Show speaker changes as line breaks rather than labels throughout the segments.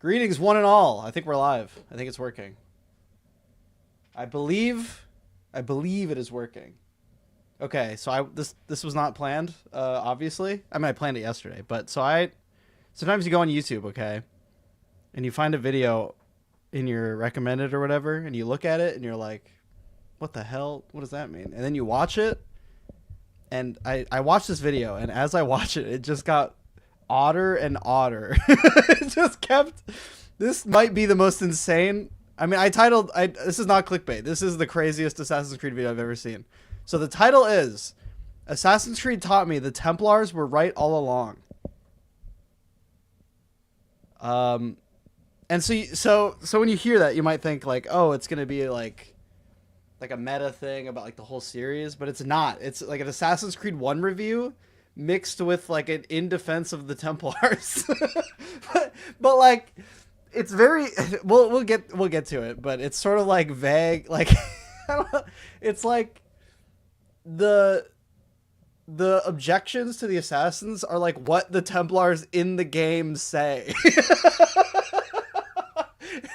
Greetings, one and all. I think we're live. I think it's working. I believe it is working. Okay, so this was not planned, obviously. I mean, I planned it yesterday, but sometimes you go on YouTube, okay, and you find a video in your recommended or whatever, and you look at it and you're like, what the hell? What does that mean? And then you watch it, and I watched this video, and as I watch it, it just got odder and odder. It just kept. This might be the most insane. I mean, this is not clickbait. This is the craziest Assassin's Creed video I've ever seen. So the title is Assassin's Creed taught me the Templars were right all along. And so when you hear that, you might think like, oh, it's gonna be like a meta thing about like the whole series, but it's not. It's like an Assassin's Creed 1 review mixed with like an in defense of the Templars. but like it's very we'll get to it, but it's sort of like vague, like I don't know, it's like the objections to the assassins are like what the Templars in the game say.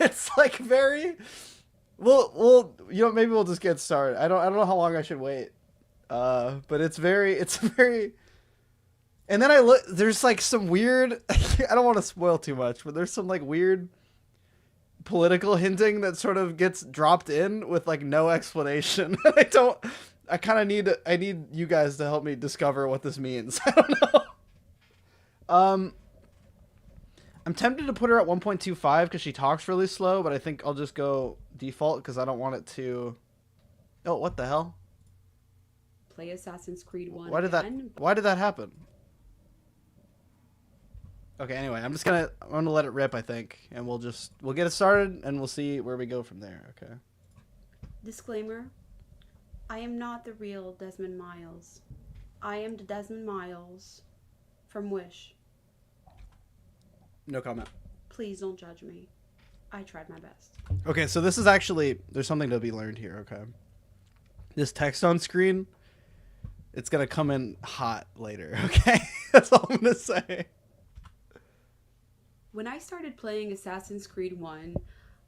It's like very well, maybe we'll just get started. I don't know how long I should wait. But it's very and then I look, there's like some weird I don't want to spoil too much, but there's some like weird political hinting that sort of gets dropped in with like no explanation. I need you guys to help me discover what this means. I don't know. I'm tempted to put her at 1.25 because she talks really slow, but I think I'll just go default because I don't want it to. Oh, what the hell?
Play Assassin's Creed 1
Why did that happen? Okay, anyway, I'm gonna let it rip, I think, and we'll get it started and we'll see where we go from there, okay?
Disclaimer. I am not the real Desmond Miles. I am the Desmond Miles from Wish.
No comment.
Please don't judge me. I tried my best.
Okay, so this is actually, there's something to be learned here, okay? This text on screen, it's going to come in hot later, okay? That's all I'm going to say.
When I started playing Assassin's Creed 1,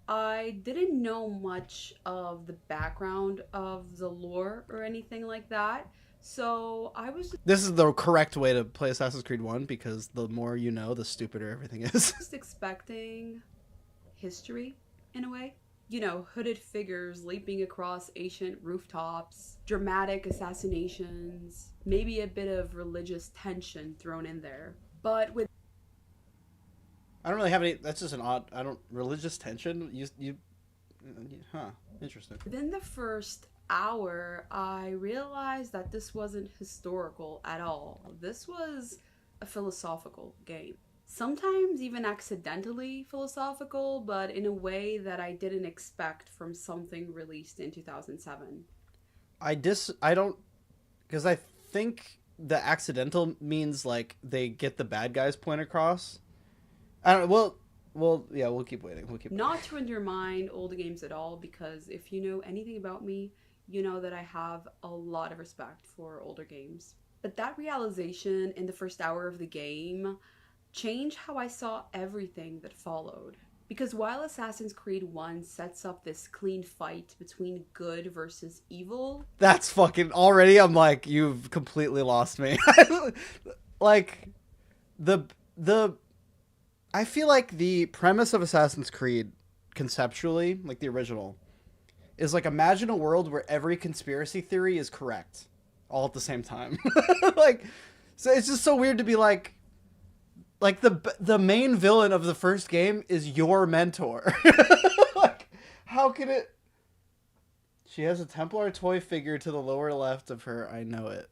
I didn't know much of the background of the lore or anything like that. So I was
This is the correct way to play Assassin's Creed 1 because the more you know, the stupider everything is.
just expecting history in a way. You know, hooded figures leaping across ancient rooftops, dramatic assassinations, maybe a bit of religious tension thrown in there. But with
I don't really have any. That's just an odd. Religious tension. Interesting.
within the first hour, I realized that this wasn't historical at all. This was a philosophical game. Sometimes even accidentally philosophical, but in a way that I didn't expect from something released in 2007.
I don't, because I think the accidental means like they get the bad guy's point across. I don't. Yeah, we'll keep waiting.
Not to undermine old games at all, because if you know anything about me, you know that I have a lot of respect for older games. But that realization in the first hour of the game changed how I saw everything that followed. Because while Assassin's Creed 1 sets up this clean fight between good versus evil...
That's fucking... Already I'm like, you've completely lost me. Like, I feel like the premise of Assassin's Creed, conceptually, like the original, is like imagine a world where every conspiracy theory is correct, all at the same time. Like, so it's just so weird to be like the main villain of the first game is your mentor. Like, how can it? She has a Templar toy figure to the lower left of her. I know it.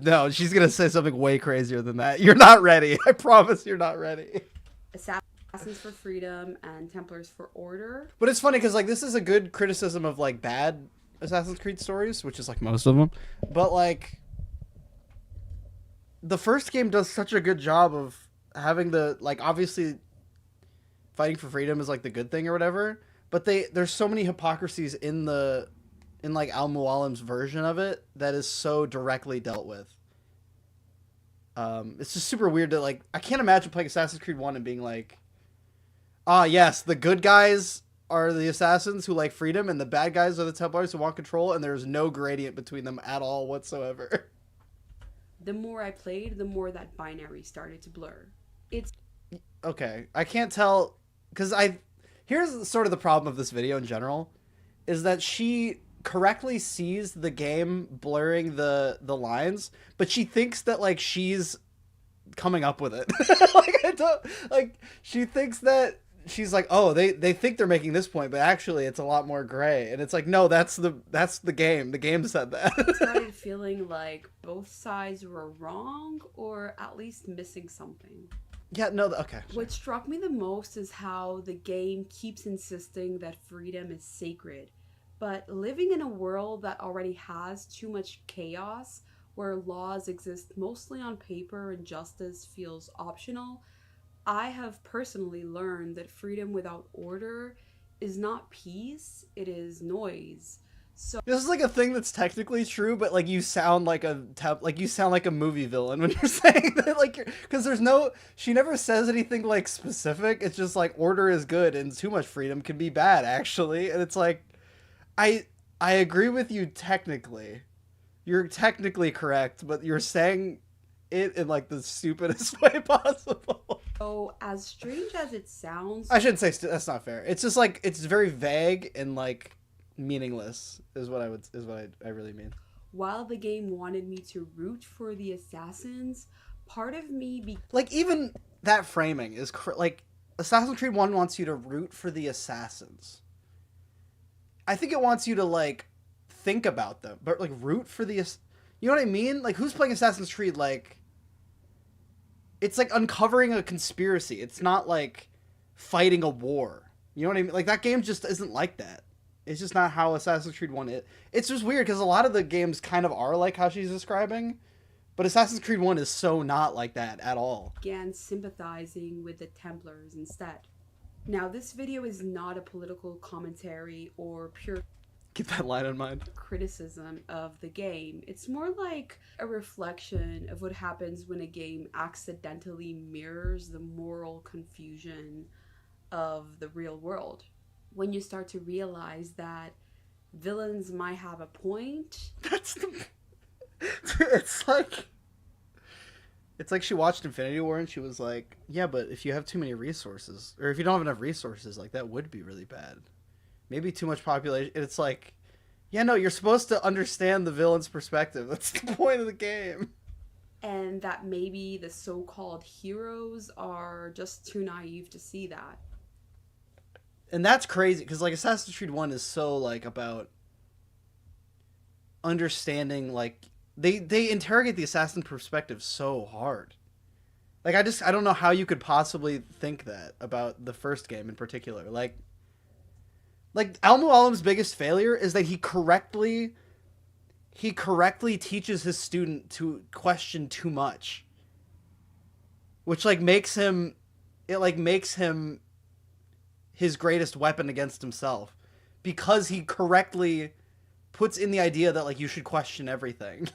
No, she's gonna say something way crazier than that. You're not ready. I promise you're not ready.
Assassins for Freedom and Templars for Order.
But it's funny because like this is a good criticism of like bad Assassin's Creed stories, which is like most of them. But like the first game does such a good job of having the like obviously fighting for freedom is like the good thing or whatever. But there's so many hypocrisies in like Al Mualim's version of it that is so directly dealt with. It's just super weird to like. I can't imagine playing Assassin's Creed 1 and being like, Ah, yes, the good guys are the assassins who like freedom, and the bad guys are the Templars who want control, and there's no gradient between them at all whatsoever.
The more I played, the more that binary started to blur. It's
Okay, I can't tell, because here's sort of the problem of this video in general, is that she correctly sees the game blurring the lines, but she thinks that like she's coming up with it. Like I don't like she thinks that she's like, oh, they think they're making this point, but actually it's a lot more gray. And it's like, no, that's the game. The game said that.
started feeling like both sides were wrong or at least missing something.
Yeah, no, okay.
What struck me the most is how the game keeps insisting that freedom is sacred. But living in a world that already has too much chaos, where laws exist mostly on paper and justice feels optional, I have personally learned that freedom without order is not peace, it is noise. So
This is like a thing that's technically true, but like you sound like you sound like a movie villain when you're saying that, like, because she never says anything like specific. It's just like order is good and too much freedom can be bad, actually. And it's like, I agree with you technically. You're technically correct, but you're saying it in like the stupidest way possible.
as strange as it sounds,
I shouldn't say that's not fair. It's just like it's very vague and like meaningless is what I really mean.
while the game wanted me to root for the assassins, part of me
Like even that framing is like Assassin's Creed 1 wants you to root for the assassins. I think it wants you to like think about them, but like root for the, you know what I mean? Like who's playing Assassin's Creed? Like it's like uncovering a conspiracy. It's not like fighting a war. You know what I mean? Like that game just isn't like that. It's just not how Assassin's Creed 1 is. It's just weird because a lot of the games kind of are like how she's describing, but Assassin's Creed 1 is so not like that at all.
began sympathizing with the Templars instead. Now, this video is not a political commentary or pure
Keep that line in mind.
criticism of the game. It's more like a reflection of what happens when a game accidentally mirrors the moral confusion of the real world. When you start to realize that villains might have a point.
That's the... It's like she watched Infinity War and she was like, yeah, but if you have too many resources, or if you don't have enough resources, like that would be really bad. Maybe too much population. It's like, yeah, no, you're supposed to understand the villain's perspective. That's the point of the game.
And that maybe the so-called heroes are just too naive to see that.
And that's crazy because like Assassin's Creed 1 is so like about understanding, like they interrogate the assassin perspective so hard. Like I don't know how you could possibly think that about the first game in particular. Like Al Mualim's biggest failure is that he correctly teaches his student to question too much, which like makes him his greatest weapon against himself, because he correctly puts in the idea that like you should question everything.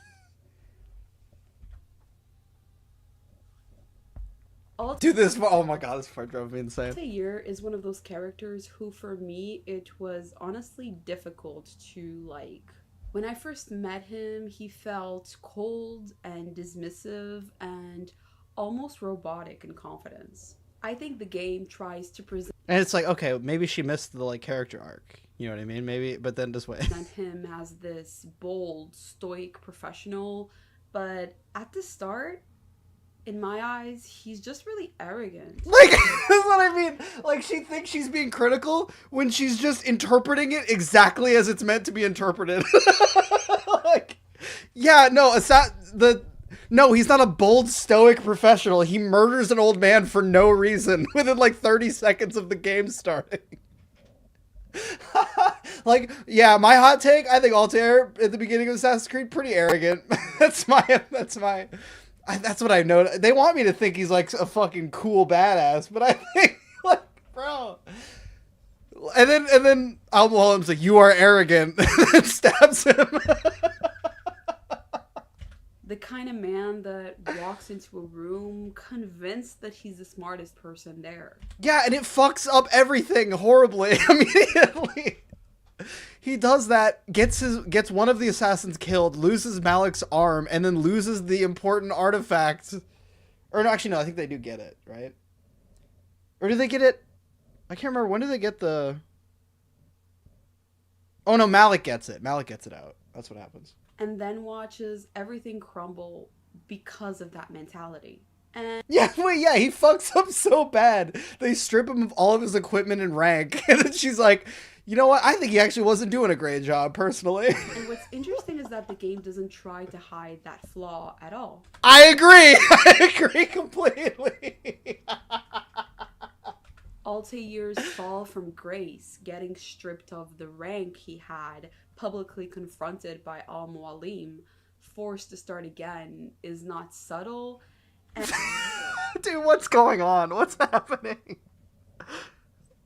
Do this. Oh my god, this part drove me insane.
Altair is one of those characters who, for me, it was honestly difficult to like. When I first met him, he felt cold and dismissive and almost robotic in confidence. I think the game tries to present
And it's like, okay, maybe she missed the like character arc. You know what I mean? Maybe, but then just wait.
him as this bold, stoic professional, but at the start, in my eyes, he's just really arrogant.
Like, that's what I mean. Like, she thinks she's being critical when she's just interpreting it exactly as it's meant to be interpreted. Like, yeah, no, no, he's not a bold, stoic professional. He murders an old man for no reason within like 30 seconds of the game starting. Like, yeah, my hot take, I think Altair at the beginning of Assassin's Creed pretty arrogant. That's what I know. They want me to think he's like a fucking cool badass, but I think like, bro. And then Al Mualim's like, "You are arrogant," and stabs him.
The kind of man that walks into a room convinced that he's the smartest person there.
Yeah, and it fucks up everything horribly immediately. He does that, gets one of the assassins killed, loses Malik's arm, and then loses the important artifact. Or no, actually no, I think they do get it, right? Or do they get it? I can't remember. When do they get the... Oh no, Malik gets it. Malik gets it out. That's what happens.
And then watches everything crumble because of that mentality. And
Yeah, wait, yeah, he fucks up so bad. They strip him of all of his equipment and rank. And then she's like, you know what? I think he actually wasn't doing a great job, personally.
And what's interesting is that the game doesn't try to hide that flaw at all.
I agree. I agree completely.
Altair's fall from grace, getting stripped of the rank he had, publicly confronted by Al-Mualim, forced to start again, is not subtle. And
Dude, what's going on? What's happening?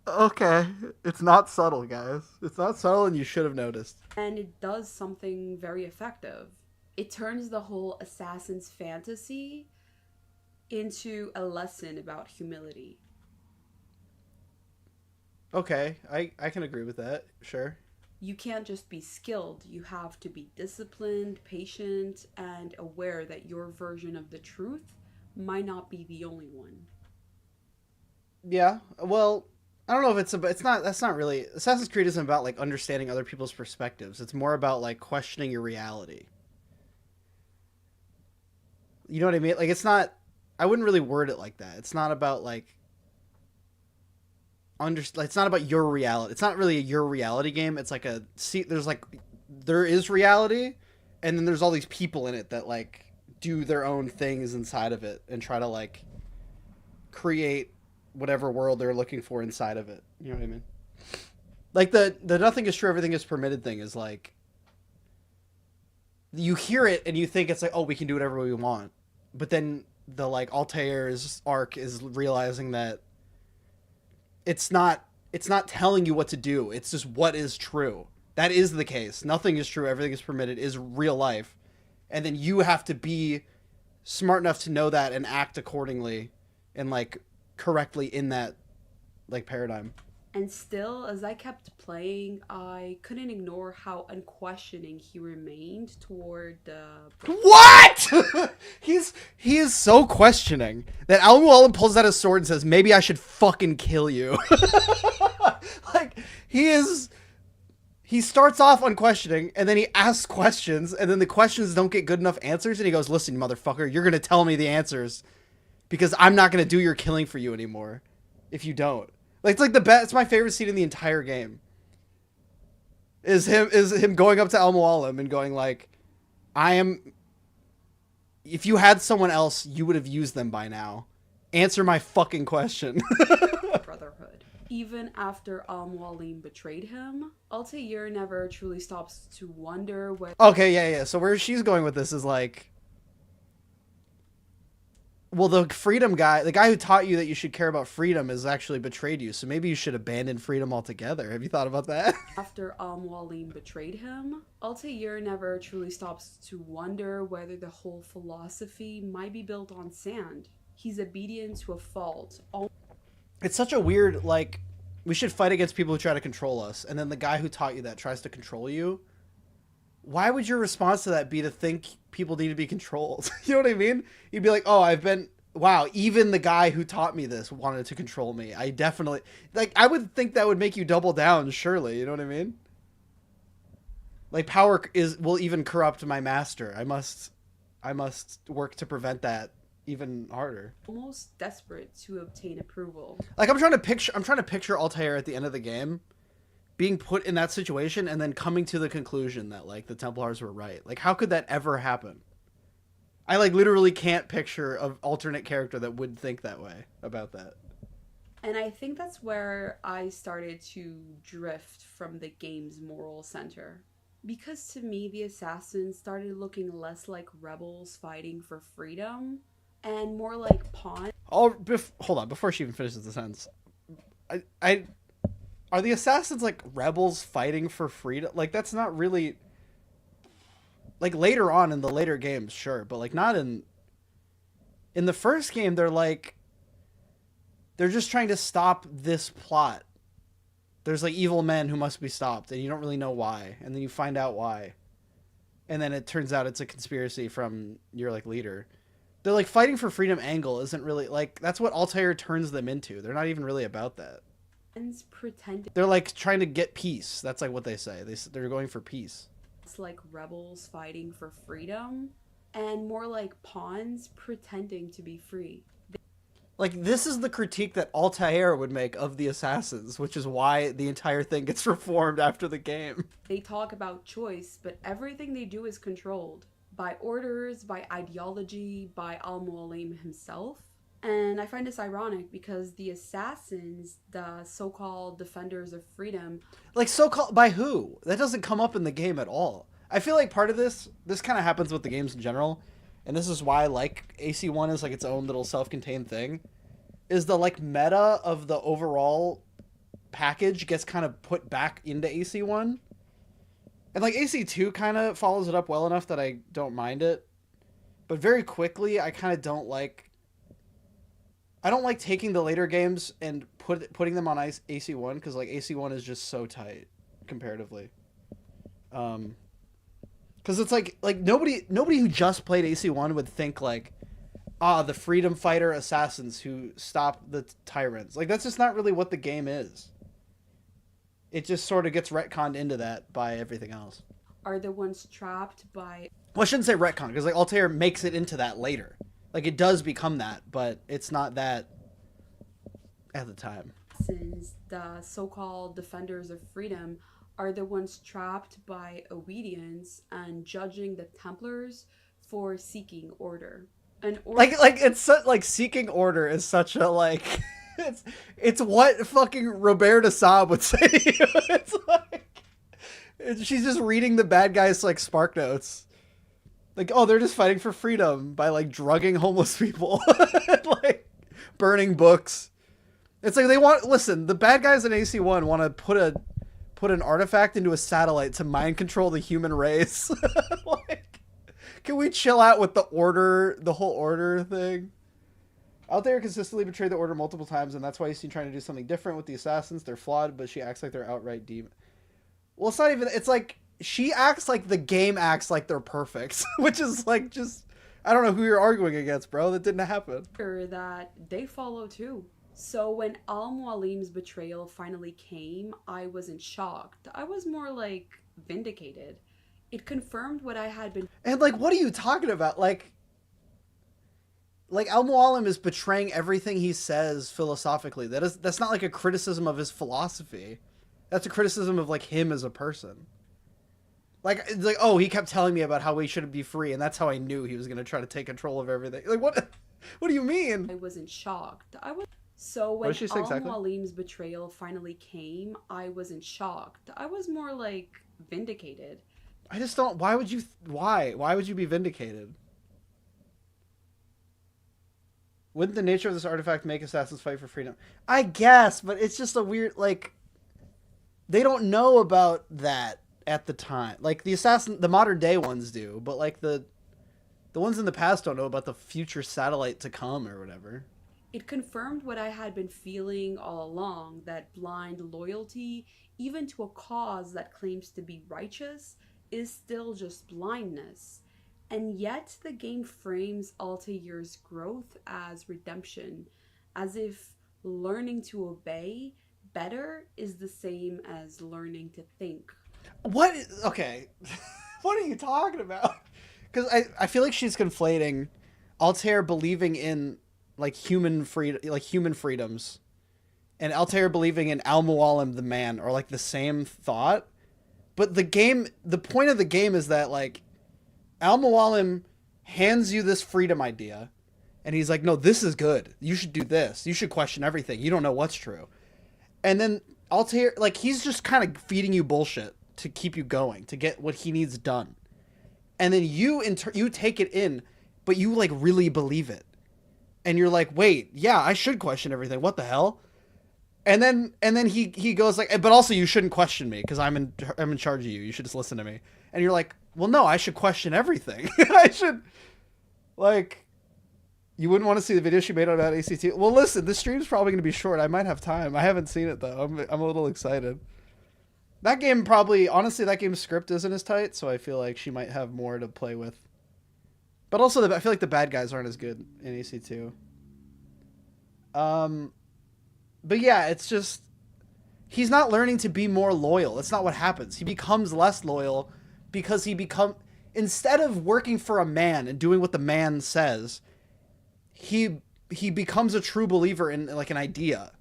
Okay, it's not subtle, guys. It's not subtle, and you should have noticed.
and it does something very effective. It turns the whole assassin's fantasy into a lesson about humility.
Okay, I can agree with that. Sure.
You can't just be skilled, you have to be disciplined, patient, and aware that your version of the truth might not be the only one.
Yeah. Well, I don't know if it's not. That's not really. Assassin's Creed isn't about like understanding other people's perspectives. It's more about like questioning your reality. You know what I mean? Like it's not. I wouldn't really word it like that. It's not about like. It's not about your reality. It's not really a your reality game. It's like a there is reality, and then there's all these people in it that like do their own things inside of it and try to like create whatever world they're looking for inside of it. You know what I mean? Like the nothing is true, everything is permitted thing is like you hear it and you think it's like, oh, we can do whatever we want, but then the like Altair's arc is realizing that it's not telling you what to do. It's just what is true. That is the case. Nothing is true. Everything is permitted is real life. And then you have to be smart enough to know that and act accordingly and like correctly in that like paradigm.
And still, as I kept playing, I couldn't ignore how unquestioning he remained toward the...
What? he is so questioning that Al Mualim pulls out his sword and says, maybe I should fucking kill you. Like he starts off unquestioning and then he asks questions and then the questions don't get good enough answers and he goes, listen, motherfucker, you're going to tell me the answers because I'm not going to do your killing for you anymore if you don't. Like it's like the best. It's my favorite scene in the entire game. Is him going up to Al Mualim and going like, "I am. If you had someone else, you would have used them by now. Answer my fucking question."
brotherhood. Even after Al-Mualim betrayed him, Altair never truly stops to wonder whether...
Okay, yeah. So where she's going with this is like, well, the freedom guy, the guy who taught you that you should care about freedom, has actually betrayed you. So maybe you should abandon freedom altogether. Have you thought about that?
After Al-Mualim betrayed him, Altair never truly stops to wonder whether the whole philosophy might be built on sand. He's obedient to a fault.
It's such a weird, like, we should fight against people who try to control us. And then the guy who taught you that tries to control you. Why would your response to that be to think people need to be controlled? You know what I mean? You'd be like, oh, wow, even the guy who taught me this wanted to control me. I definitely, like, I would think that would make you double down, surely. You know what I mean? Like, power will even corrupt my master. I must work to prevent that even harder.
Almost desperate to obtain approval.
Like, I'm trying to picture Altair at the end of the game being put in that situation and then coming to the conclusion that like the Templars were right. Like, how could that ever happen? I like literally can't picture an alternate character that would think that way about that.
And I think that's where I started to drift from the game's moral center. Because to me, the assassins started looking less like rebels fighting for freedom and more like pawns.
Hold on, before she even finishes the sentence. Are the assassins like rebels fighting for freedom? Like, that's not really... Like later on in the later games, sure, but like not in the first game. They're just trying to stop this plot. There's like evil men who must be stopped, and you don't really know why, and then you find out why, and then it turns out it's a conspiracy from your like leader. They're like fighting for freedom angle isn't really like that's what Altair turns them into. They're not even really about that.
Pretending
They're like trying to get peace. That's like what they say. They're going for peace.
it's like rebels fighting for freedom, and more like pawns pretending to be free.
Like this is the critique that Altair would make of the assassins, which is why the entire thing gets reformed after the game.
They talk about choice, but everything they do is controlled by orders, by ideology, by Al-Mualim himself. And I find this ironic because the assassins, the so-called defenders of freedom,
Like so-called by who? That doesn't come up in the game at all. I feel like part of this kind of happens with the games in general, and this is why like AC1 is like its own little self-contained thing, is the like meta of the overall package gets kind of put back into AC1. And like AC2 kind of follows it up well enough that I don't mind it. But very quickly I kind of don't like taking the later games and putting them on AC1 because like AC1 is just so tight comparatively. Because it's like nobody who just played AC1 would think like, the freedom fighter assassins who stop the tyrants. Like that's just not really what the game is. It just sort of gets retconned into that by everything else.
are the ones trapped by
Well, I shouldn't say retcon because like Altair makes it into that later. Like it does become that, but it's not that at the time.
assassins, the so-called defenders of freedom, are the ones trapped by obedience and judging the Templars for seeking order. An order
Like it's like seeking order is such a like it's what fucking Robert Assad would say to you. It's like she's just reading the bad guys like spark notes. Like, oh, they're just fighting for freedom by like drugging homeless people and, like burning books. It's like listen, the bad guys in AC1 want to put an artifact into a satellite to mind control the human race. Like, can we chill out with the whole order thing? Altair consistently betrayed the order multiple times, and that's why he's seen trying to do something different with the assassins. They're flawed, but she acts like they're outright demon. Well, it's not even. It's like she acts like the game acts like they're perfect, which is like just I don't know who you're arguing against, bro. That didn't happen.
that they follow too. So when Al-Mualim's betrayal finally came, I wasn't shocked. I was more like vindicated. It confirmed what I had been.
And like, what are you talking about? Like Al-Mualim is betraying everything he says philosophically. That's not like a criticism of his philosophy. That's a criticism of like him as a person. Like it's like, oh, he kept telling me about how we should be free, and that's how I knew he was gonna try to take control of everything. Like what? What do you mean?
I wasn't shocked. So when
did she say exactly?
Al-Mualim's betrayal finally came, I wasn't shocked. I was more like vindicated.
I just don't. Why would you be vindicated? Wouldn't the nature of this artifact make assassins fight for freedom? I guess, but it's just a weird like. They don't know about that at the time. Like the modern day ones do, but like the ones in the past don't know about the future satellite to come or whatever.
It confirmed what I had been feeling all along, that blind loyalty, even to a cause that claims to be righteous, is still just blindness. And yet the game frames Altair's growth as redemption, as if learning to obey better is the same as learning to think.
What? Okay. What are you talking about? Because I feel like she's conflating Altair believing in like human freedoms and Altair believing in Al-Mualim the man are like the same thought. But the point of the game is that like Al-Mualim hands you this freedom idea and he's like, no, this is good. You should do this. You should question everything. You don't know what's true. And then Altair, like, he's just kind of feeding you bullshit to keep you going, to get what he needs done. And then you take it in, but you like really believe it. And you're like, wait, yeah, I should question everything. What the hell? And then he goes like, but also you shouldn't question me because I'm in charge of you. You should just listen to me. And you're like, well, no, I should question everything. I should, like, you wouldn't want to see the video she made about ACT. Well, listen, the stream's probably going to be short. I might have time. I haven't seen it though. I'm a little excited. That game probably, honestly, that game's script isn't as tight, so I feel like she might have more to play with. But also, I feel like the bad guys aren't as good in AC2. But yeah, it's just, he's not learning to be more loyal. That's not what happens. He becomes less loyal because instead of working for a man and doing what the man says, he becomes a true believer in like an idea.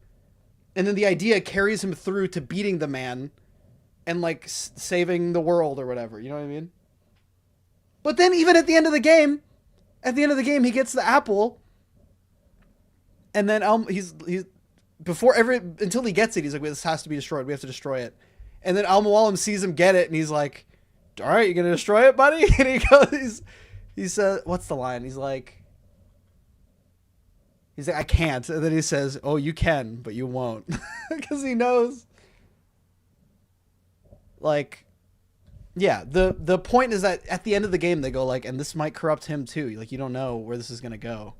And then the idea carries him through to beating the man and like saving the world or whatever. You know what I mean? But then even at the end of the game, he gets the apple. And then he's until he gets it, he's like, wait, this has to be destroyed. We have to destroy it. And then Al-Mualim sees him get it, and he's like, all right, you gonna destroy it, buddy? And he says, what's the line? He's like, I can't. And then he says, oh, you can, but you won't. Because he knows. Like, yeah, the point is that at the end of the game, they go like, and this might corrupt him too. Like, you don't know where this is gonna go.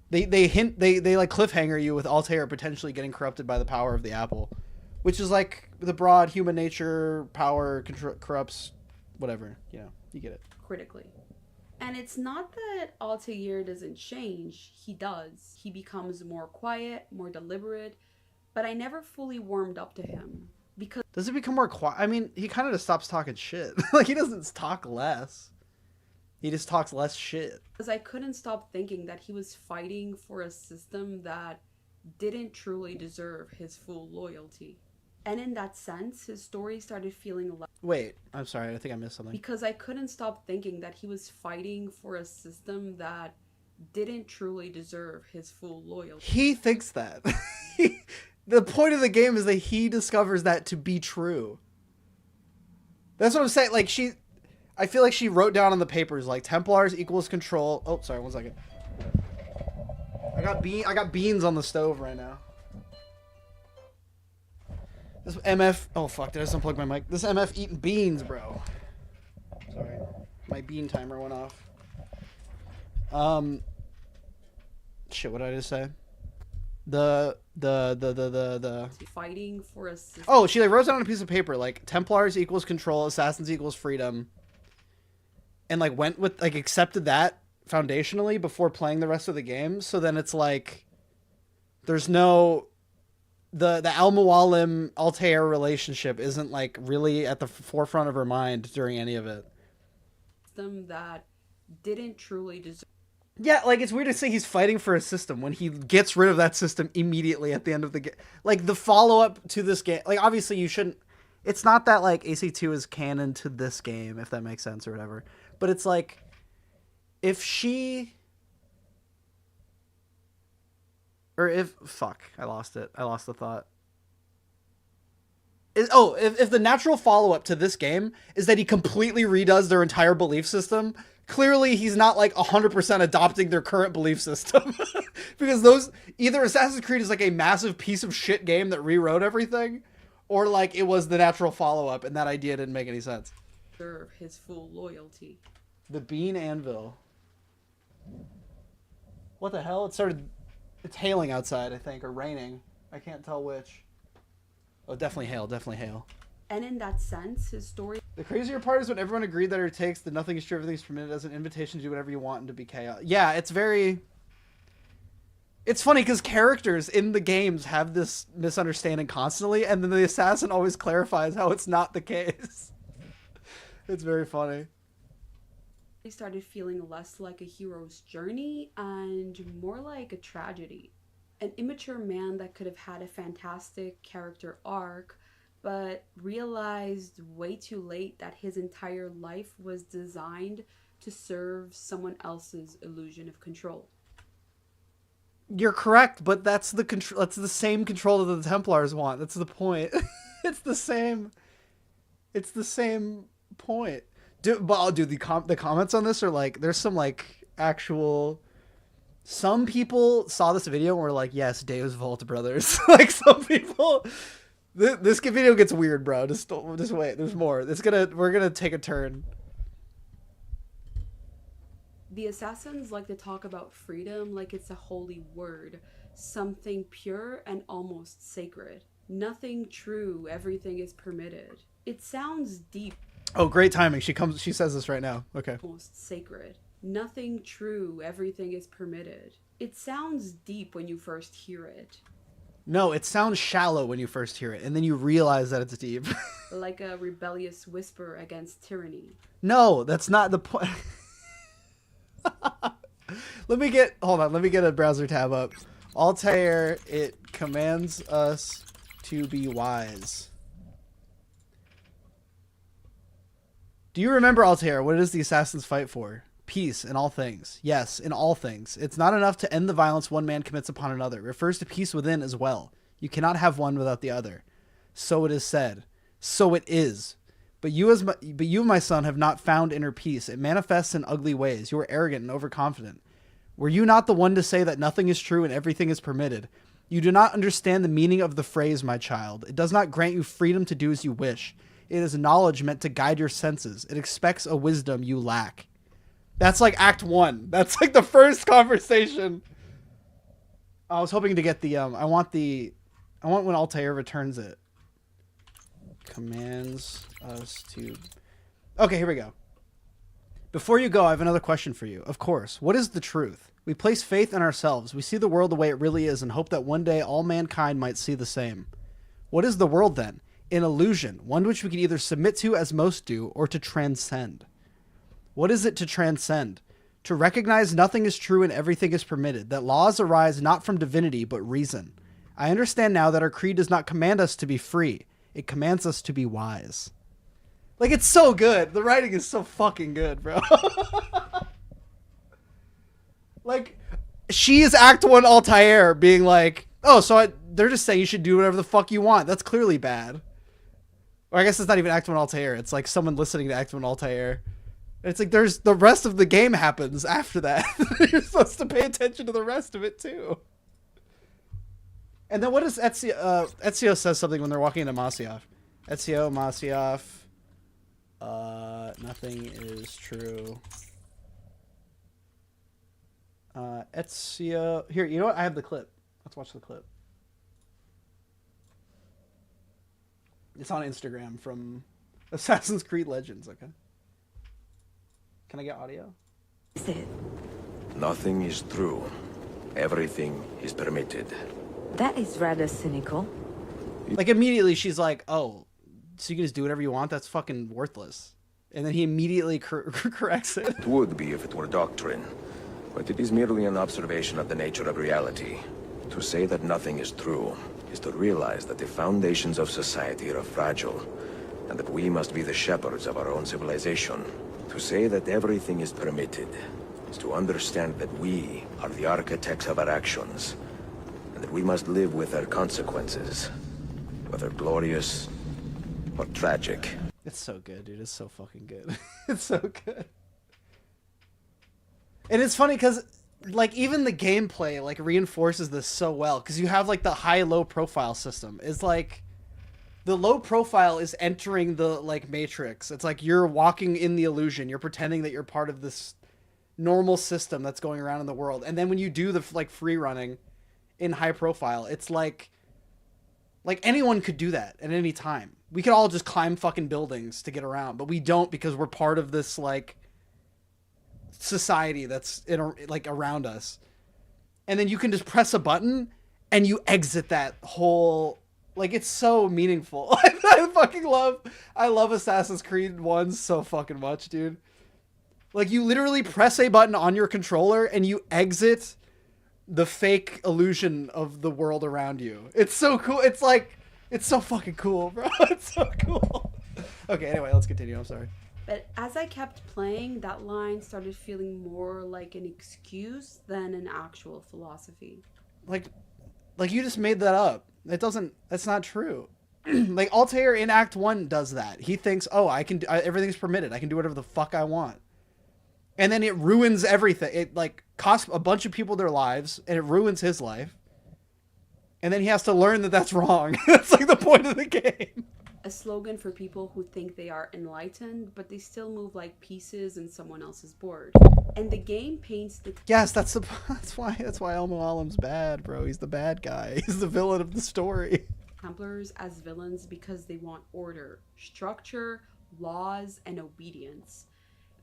They like cliffhanger you with Altair potentially getting corrupted by the power of the apple, which is like the broad human nature power corrupts whatever, you know, you get it.
Critically. And it's not that Altair doesn't change, he does. He becomes more quiet, more deliberate, but I never fully warmed up to him. Because
does it become more quiet? I mean, he kind of just stops talking shit. Like, he doesn't talk less. He just talks less shit.
Because I couldn't stop thinking that he was fighting for a system that didn't truly deserve his full loyalty. And in that sense, his story started feeling less...
Wait, I'm sorry, I think I missed something.
Because I couldn't stop thinking that he was fighting for a system that didn't truly deserve his full loyalty.
He thinks that. The point of the game is that he discovers that to be true. That's what I'm saying. Like, I feel like she wrote down on the papers, like, Templars equals control. Oh, sorry, 1 second. I got beans on the stove right now. This MF... Oh, fuck, did I just unplug my mic? This MF eating beans, bro. Sorry. My bean timer went off. Shit, what did I just say? The
Fighting for a system.
Oh, she like wrote down on a piece of paper, like, Templars equals control, Assassins equals freedom. And like went with, like, accepted that foundationally before playing the rest of the game. So then it's like, there's no, the Al-Mualim Altair relationship isn't like really at the forefront of her mind during any of it.
System that didn't truly deserve.
Yeah, like, it's weird to say he's fighting for a system when he gets rid of that system immediately at the end of the game. Like, the follow-up to this game, like, obviously you shouldn't, it's not that, like, AC2 is canon to this game, if that makes sense or whatever. But it's like, if she, or if, fuck, I lost it. I lost the thought. If the natural follow-up to this game is that he completely redoes their entire belief system, clearly he's not like 100% adopting their current belief system. Because those, either Assassin's Creed is like a massive piece of shit game that rewrote everything, or like it was the natural follow-up and that idea didn't make any sense.
Deserve his full loyalty.
The Bean Anvil. What the hell? It's hailing outside, I think, or raining. I can't tell which. Oh, definitely hail, definitely hail.
And in that sense, his story...
The crazier part is when everyone agreed that it takes that nothing is true, everything is permitted as an invitation to do whatever you want and to be chaos. Yeah, it's very... It's funny because characters in the games have this misunderstanding constantly, and then the assassin always clarifies how it's not the case. It's very funny.
He started feeling less like a hero's journey and more like a tragedy. An immature man that could have had a fantastic character arc, but realized way too late that his entire life was designed to serve someone else's illusion of control.
You're correct, but that's the control. That's the same control that the Templars want. That's the point. It's the same. It's the same point. The comments on this are like, there's some like actual Some people saw this video and were like, yes, Deus Vult, brothers. Like, some people... This video gets weird, bro. Just wait. There's more. We're gonna take a turn.
The assassins like to talk about freedom like it's a holy word, something pure and almost sacred. Nothing true, everything is permitted. It sounds deep.
Oh, great timing. She says this right now. Okay.
Almost sacred. Nothing true, everything is permitted. It sounds deep when you first hear it.
No, it sounds shallow when you first hear it, and then you realize that it's deep.
Like a rebellious whisper against tyranny.
No, that's not the point. Let me get a browser tab up. Altair, it commands us to be wise. Do you remember, Altair, what does the assassins fight for? Peace in all things. Yes, in all things. It's not enough to end the violence one man commits upon another. It refers to peace within as well. You cannot have one without the other. So it is said. So it is. But you, my son, have not found inner peace. It manifests in ugly ways. You are arrogant and overconfident. Were you not the one to say that nothing is true and everything is permitted? You do not understand the meaning of the phrase, my child. It does not grant you freedom to do as you wish. It is knowledge meant to guide your senses. It expects a wisdom you lack. That's like Act 1. That's like the first conversation. I was hoping to get the I want when Altair returns it. Commands us to... Okay, here we go. Before you go, I have another question for you. Of course. What is the truth? We place faith in ourselves. We see the world the way it really is and hope that one day all mankind might see the same. What is the world then? An illusion, one which we can either submit to as most do or to transcend. What is it to transcend? To recognize nothing is true and everything is permitted, that laws arise not from divinity but reason. I understand now that our creed does not command us to be free. It commands us to be wise. Like, it's so good. The writing is so fucking good, bro. Like, she is Act 1 Altair being like, oh, so they're just saying you should do whatever the fuck you want. That's clearly bad. Or I guess it's not even Act 1 Altair. It's like someone listening to Act 1 Altair. It's like there's the rest of the game happens after that. You're supposed to pay attention to the rest of it too. And then what does Ezio... Ezio says something when they're walking into Masyaf. Ezio, Masyaf... nothing is true. Ezio... Here, you know what? I have the clip. Let's watch the clip. It's on Instagram from Assassin's Creed Legends, okay? Can I get audio?
Nothing is true. Everything is permitted.
That is rather cynical.
Like, immediately she's like, oh, so you can just do whatever you want? That's fucking worthless. And then he immediately corrects it.
It would be if it were doctrine, but it is merely an observation of the nature of reality. To say that nothing is true is to realize that the foundations of society are fragile, and that we must be the shepherds of our own civilization. To say that everything is permitted is to understand that we are the architects of our actions, and that we must live with their consequences, whether glorious or tragic.
It's so good, dude. It's so fucking good. It's so good. And it's funny because, like, even the gameplay, like, reinforces this so well. Because you have, like, the high-low profile system. It's like... The low profile is entering the, like, matrix. It's like you're walking in the illusion. You're pretending that you're part of this normal system that's going around in the world. And then when you do the, like, free running in high profile, it's like anyone could do that at any time. We could all just climb fucking buildings to get around, but we don't because we're part of this, like, society that's like around us. And then you can just press a button and you exit that whole... Like, it's so meaningful. I love Assassin's Creed 1 so fucking much, dude. Like, you literally press a button on your controller and you exit the fake illusion of the world around you. It's so cool. It's like, it's so fucking cool, bro. It's so cool. Okay, anyway, let's continue. I'm sorry.
But as I kept playing, that line started feeling more like an excuse than an actual philosophy.
Like you just made that up. That's not true. Like, Altair in Act 1 does that. He thinks, oh, everything's permitted. I can do whatever the fuck I want. and then it ruins everything. It like costs a bunch of people their lives, and it ruins his life. And then he has to learn that that's wrong. That's like the point of the game.
A slogan for people who think they are enlightened, but they still move like pieces in someone else's board. And the game paints the
Yes, that's why El Mualim's bad, bro. He's the bad guy. He's the villain of the story.
Templars as villains because they want order, structure, laws, and obedience.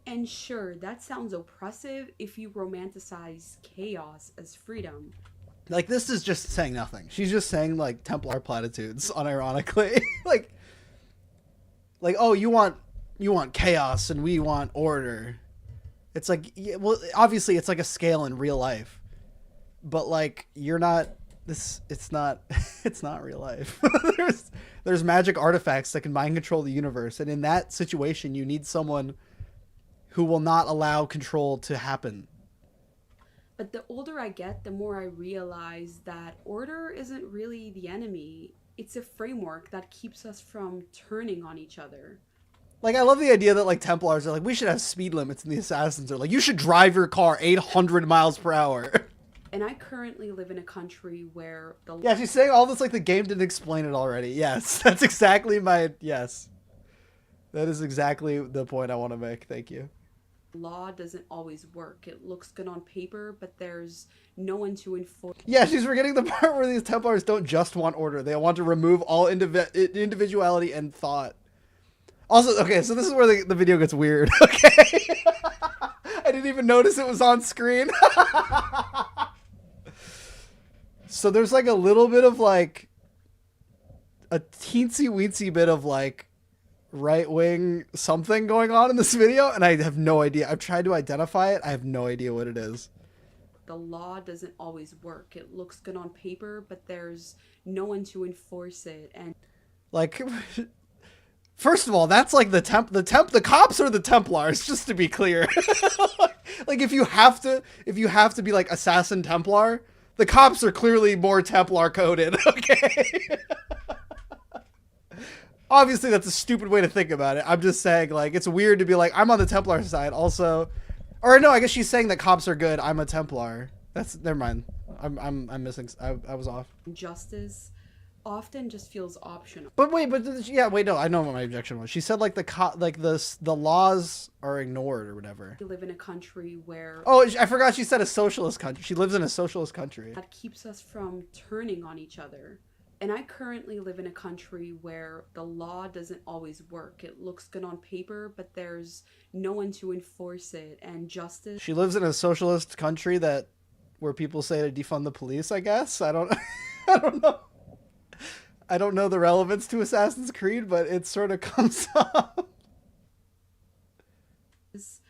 And sure, that sounds oppressive if you romanticize chaos as freedom.
Like, this is just saying nothing. She's just saying, like, Templar platitudes, unironically. like, oh, you want chaos and we want order. It's like, yeah, well, obviously it's like a scale in real life. But, like, you're not, it's not real life. there's magic artifacts that can mind control the universe. And in that situation, you need someone who will not allow control to happen.
But the older I get, the more I realize that order isn't really the enemy. It's a framework that keeps us from turning on each other.
Like, I love the idea that, like, Templars are like, we should have speed limits, and the Assassins are like, you should drive your car 800 miles per hour.
And I currently live in a country where the
Yeah, she's saying all this like the game didn't explain it already. Yes, that's exactly yes. That is exactly the point I want to make. Thank you.
law doesn't always work. It looks good on paper, but there's no one to enforce.
Yeah, she's forgetting the part where these Templars don't just want order. They want to remove all individuality and thought. Also, okay, so this is where the video gets weird, okay? I didn't even notice it was on screen. So there's like a little bit of like a teensy weensy bit of like right-wing something going on in this video, and I have no idea. I've tried to identify it. I have no idea what it is.
The law doesn't always work. It looks good on paper, but there's no one to enforce it. And
like, first of all, that's like the cops are the Templars, just to be clear. Like if you have to be like assassin Templar, the cops are clearly more Templar coded, okay? Obviously, that's a stupid way to think about it. I'm just saying, like, it's weird to be like, I'm on the Templar side. Also, or no, I guess she's saying that cops are good. I'm a Templar. Never mind. I'm missing. I was off.
justice often just feels optional.
But wait, no, I know what my objection was. She said like the laws are ignored or whatever.
We live in a country where
Oh, I forgot. She said a socialist country. She lives in a socialist country.
that keeps us from turning on each other. And I currently live in a country where the law doesn't always work. It looks good on paper, but there's no one to enforce it. And justice
She lives in a socialist country where people say to defund the police. I guess I don't know. I don't know the relevance to Assassin's Creed, but it sort of comes up.
is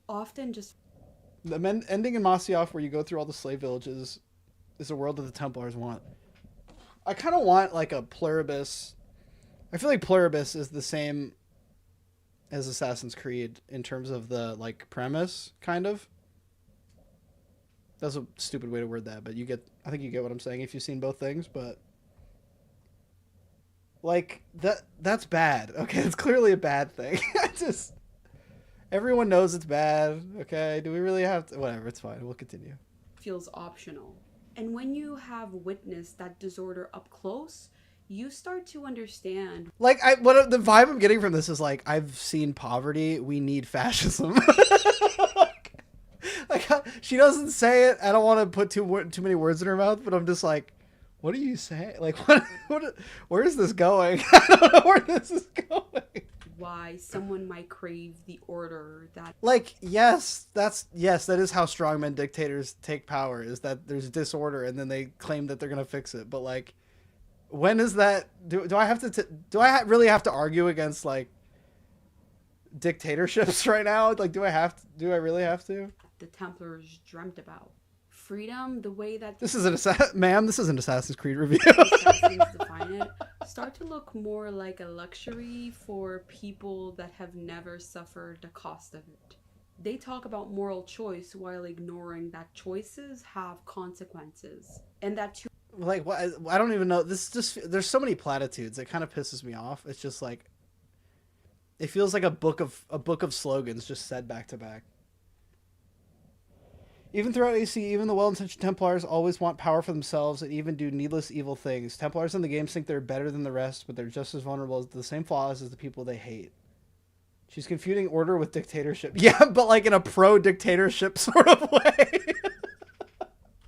often just
The ending in Masyaf, where you go through all the slave villages, is a world that the Templars want. I kind of want like a pluribus. I feel like pluribus is the same as Assassin's Creed in terms of the like premise, kind of. That's a stupid way to word that, but I think you get what I'm saying if you've seen both things, but like that's bad. Okay, it's clearly a bad thing. Everyone knows it's bad. Okay, do we really have to? Whatever, it's fine. We'll continue.
feels optional. And when you have witnessed that disorder up close, you start to understand
Like the vibe I'm getting from this is like, I've seen poverty. We need fascism. like she doesn't say it. I don't want to put too many words in her mouth, but I'm just like, what are you saying? Like, where is this going? I don't know where this is going.
why someone might crave the order that
Like, yes, that is how strongmen dictators take power, is that there's disorder and then they claim that they're going to fix it. But like, when is that, do I have to, really have to argue against like dictatorships right now? Like, do I really have to?
the Templars dreamt about. Freedom, the way that
This is ma'am, this is an Assassin's Creed review.
assassins define it, start to look more like a luxury for people that have never suffered the cost of it. They talk about moral choice while ignoring that choices have consequences. And that too
Like, what? I don't even know. This just, there's so many platitudes. It kind of pisses me off. It's just like, it feels like a book of slogans just said back to back. Even throughout AC, even the well-intentioned Templars always want power for themselves and even do needless evil things. Templars in the games think they're better than the rest, but they're just as vulnerable to the same flaws as the people they hate. She's confusing order with dictatorship. Yeah, but like in a pro-dictatorship sort of way.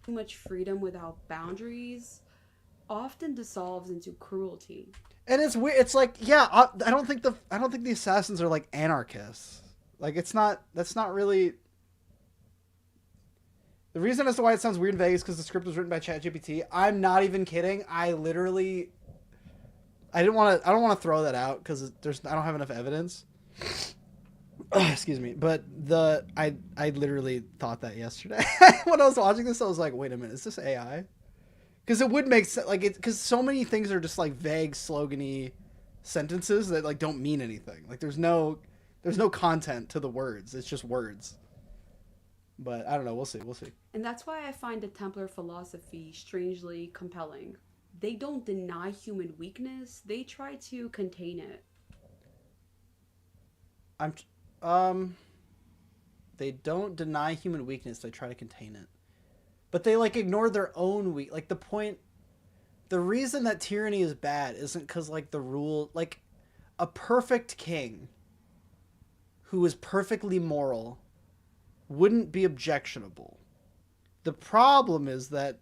Too much freedom without boundaries often dissolves into cruelty.
And it's weird. It's like, yeah, I don't think the assassins are like anarchists. Like that's not really. The reason as to why it sounds weird and vague is because the script was written by ChatGPT. I'm not even kidding. I don't want to throw that out because I don't have enough evidence. Excuse me, but I literally thought that yesterday when I was watching this. I was like, wait a minute, is this AI? Because it would make sense, like because so many things are just like vague, slogany sentences that like don't mean anything. Like there's no content to the words. It's just words. But I don't know. We'll see.
And that's why I find the Templar philosophy strangely compelling. They don't deny human weakness. They try to contain it.
They don't deny human weakness. They try to contain it. But they like ignore their own like the reason that tyranny is bad isn't because like the rule, like a perfect king who is perfectly moral wouldn't be objectionable. The problem is that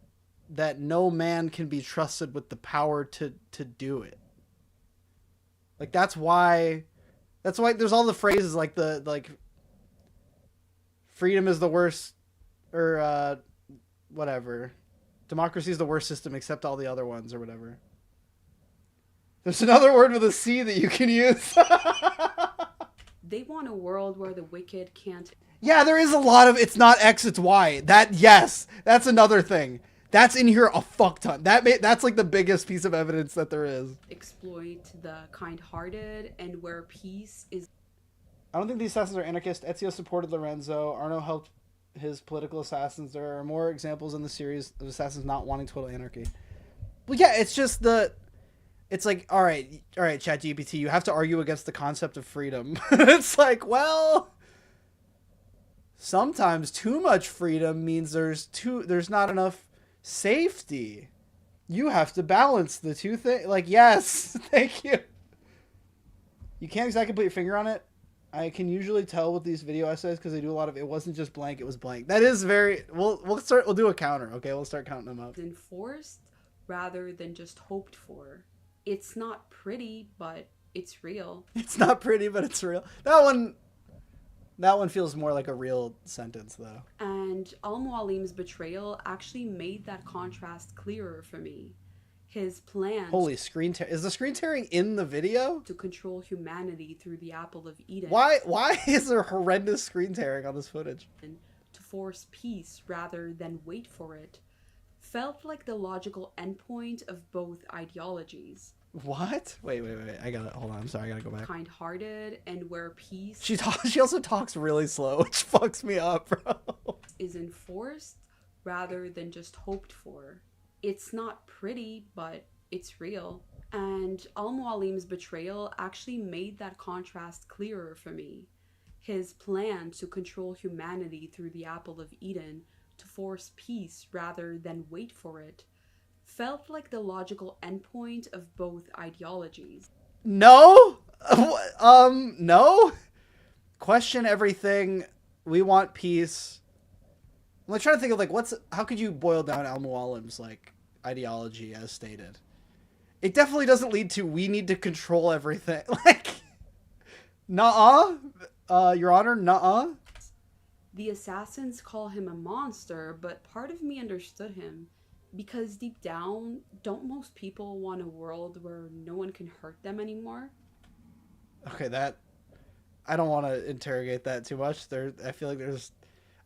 no man can be trusted with the power to do it. Like that's why there's all the phrases like freedom is the worst, or whatever. Democracy is the worst system except all the other ones, or whatever. There's another word with a C that you can use.
They want a world where the wicked can't.
Yeah, there is a lot of it's not X, it's Y. Yes, that's another thing. That's in here a fuck ton. That's like the biggest piece of evidence that there is.
Exploit the kind-hearted and where peace is.
I don't think the assassins are anarchist. Ezio supported Lorenzo. Arno helped his political assassins. There are more examples in the series of assassins not wanting total anarchy. Well, yeah, it's just it's like, all right, ChatGPT, you have to argue against the concept of freedom. It's like, well, sometimes too much freedom means there's not enough safety. You have to balance the two things. Like, yes, thank you. You can't exactly put your finger on it. I can usually tell with these video essays because they do a lot of, it wasn't just blank, it was blank. That is very, we'll do a counter, okay? We'll start counting them up.
Enforced rather than just hoped for. It's not pretty, but it's real.
It's not pretty, but it's real. That one feels more like a real sentence, though.
And Al-Mualim's betrayal actually made that contrast clearer for me. His plan.
Holy screen tear! Is the screen tearing in the video?
To control humanity through the Apple of Eden.
Why is there horrendous screen tearing on this footage?
To force peace rather than wait for it, felt like the logical endpoint of both ideologies.
What? Wait. I gotta hold on. I'm sorry. I gotta go back.
Kind-hearted and where peace.
She also talks really slow, which fucks me up, bro.
Is enforced rather than just hoped for. It's not pretty, but it's real. And Al-Mualim's betrayal actually made that contrast clearer for me. His plan to control humanity through the Apple of Eden, to force peace rather than wait for it, felt like the logical endpoint of both ideologies.
No? No? Question everything. We want peace. I'm like trying to think of like how could you boil down Al-Mualim's like ideology as stated? It definitely doesn't lead to we need to control everything. Like, nuh-uh, Your Honor, nuh-uh.
The assassins call him a monster, but part of me understood him. Because deep down, don't most people want a world where no one can hurt them anymore?
Okay, I don't want to interrogate that too much. I feel like there's,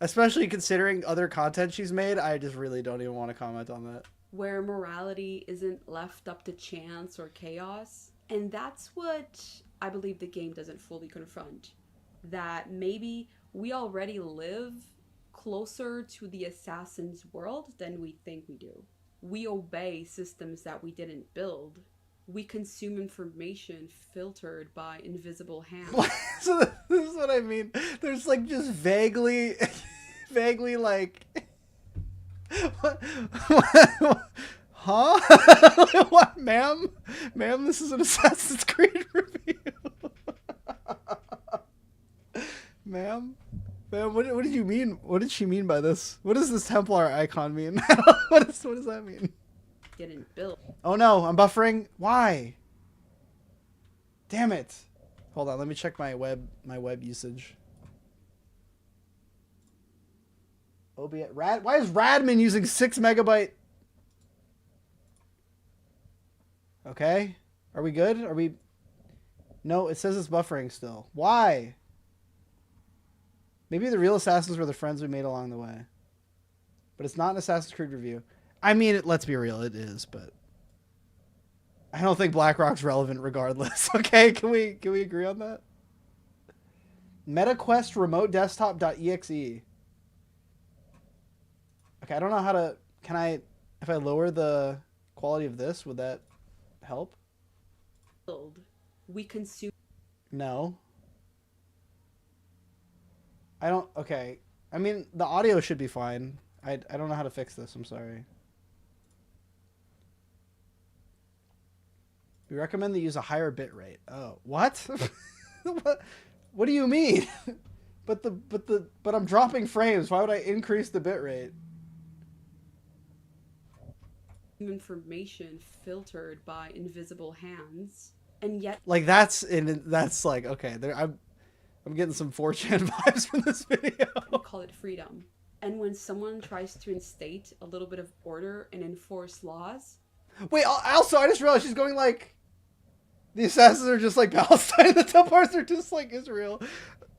especially considering other content she's made, I just really don't even want to comment on that.
Where morality isn't left up to chance or chaos. And that's what I believe the game doesn't fully confront. That maybe we already live closer to the assassin's world than we think we do. We obey systems that we didn't build. We consume information filtered by invisible hands.
So this is what I mean. There's like just vaguely vaguely like, what? Huh? What, ma'am? Ma'am, this is an Assassin's Creed review. Ma'am? Ma'am, what did you mean? What did she mean by this? What does this Templar icon mean? what does that mean?
Getting built.
Oh no, I'm buffering. Why? Damn it. Hold on, let me check my web usage. OBS why is Radman using 6 megabyte? Okay. Are we good? Are we... No, it says it's buffering still. Why? Maybe the real assassins were the friends we made along the way. But it's not an Assassin's Creed review. I mean, let's be real, it is, but... I don't think BlackRock's relevant regardless. Okay, can we agree on that? MetaQuest remote desktop.exe. Okay, I don't know how to... Can I... If I lower the quality of this, would that help?
We consume...
No. I don't... Okay. I mean, the audio should be fine. I don't know how to fix this. I'm sorry. We recommend they use a higher bit rate. Oh, what? What do you mean? But I'm dropping frames. Why would I increase the bit rate?
Information filtered by invisible hands, and yet
Like that's like okay. I'm getting some 4chan vibes from this video.
we call it freedom. And when someone tries to instate a little bit of order and enforce laws,
Wait, also I just realized she's going like the assassins are just like Palestine, the Templars are just like Israel.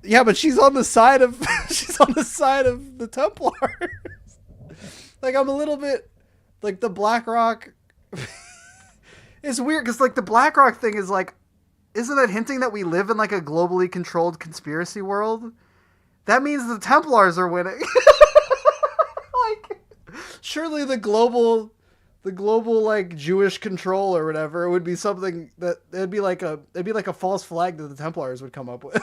Yeah, but she's on the side of the Templars. Like I'm a little bit like the BlackRock. It's weird because like the BlackRock thing is like, isn't that hinting that we live in like a globally controlled conspiracy world? That means the Templars are winning. Like, surely the global like Jewish control or whatever would be something that it'd be like a false flag that the Templars would come up with.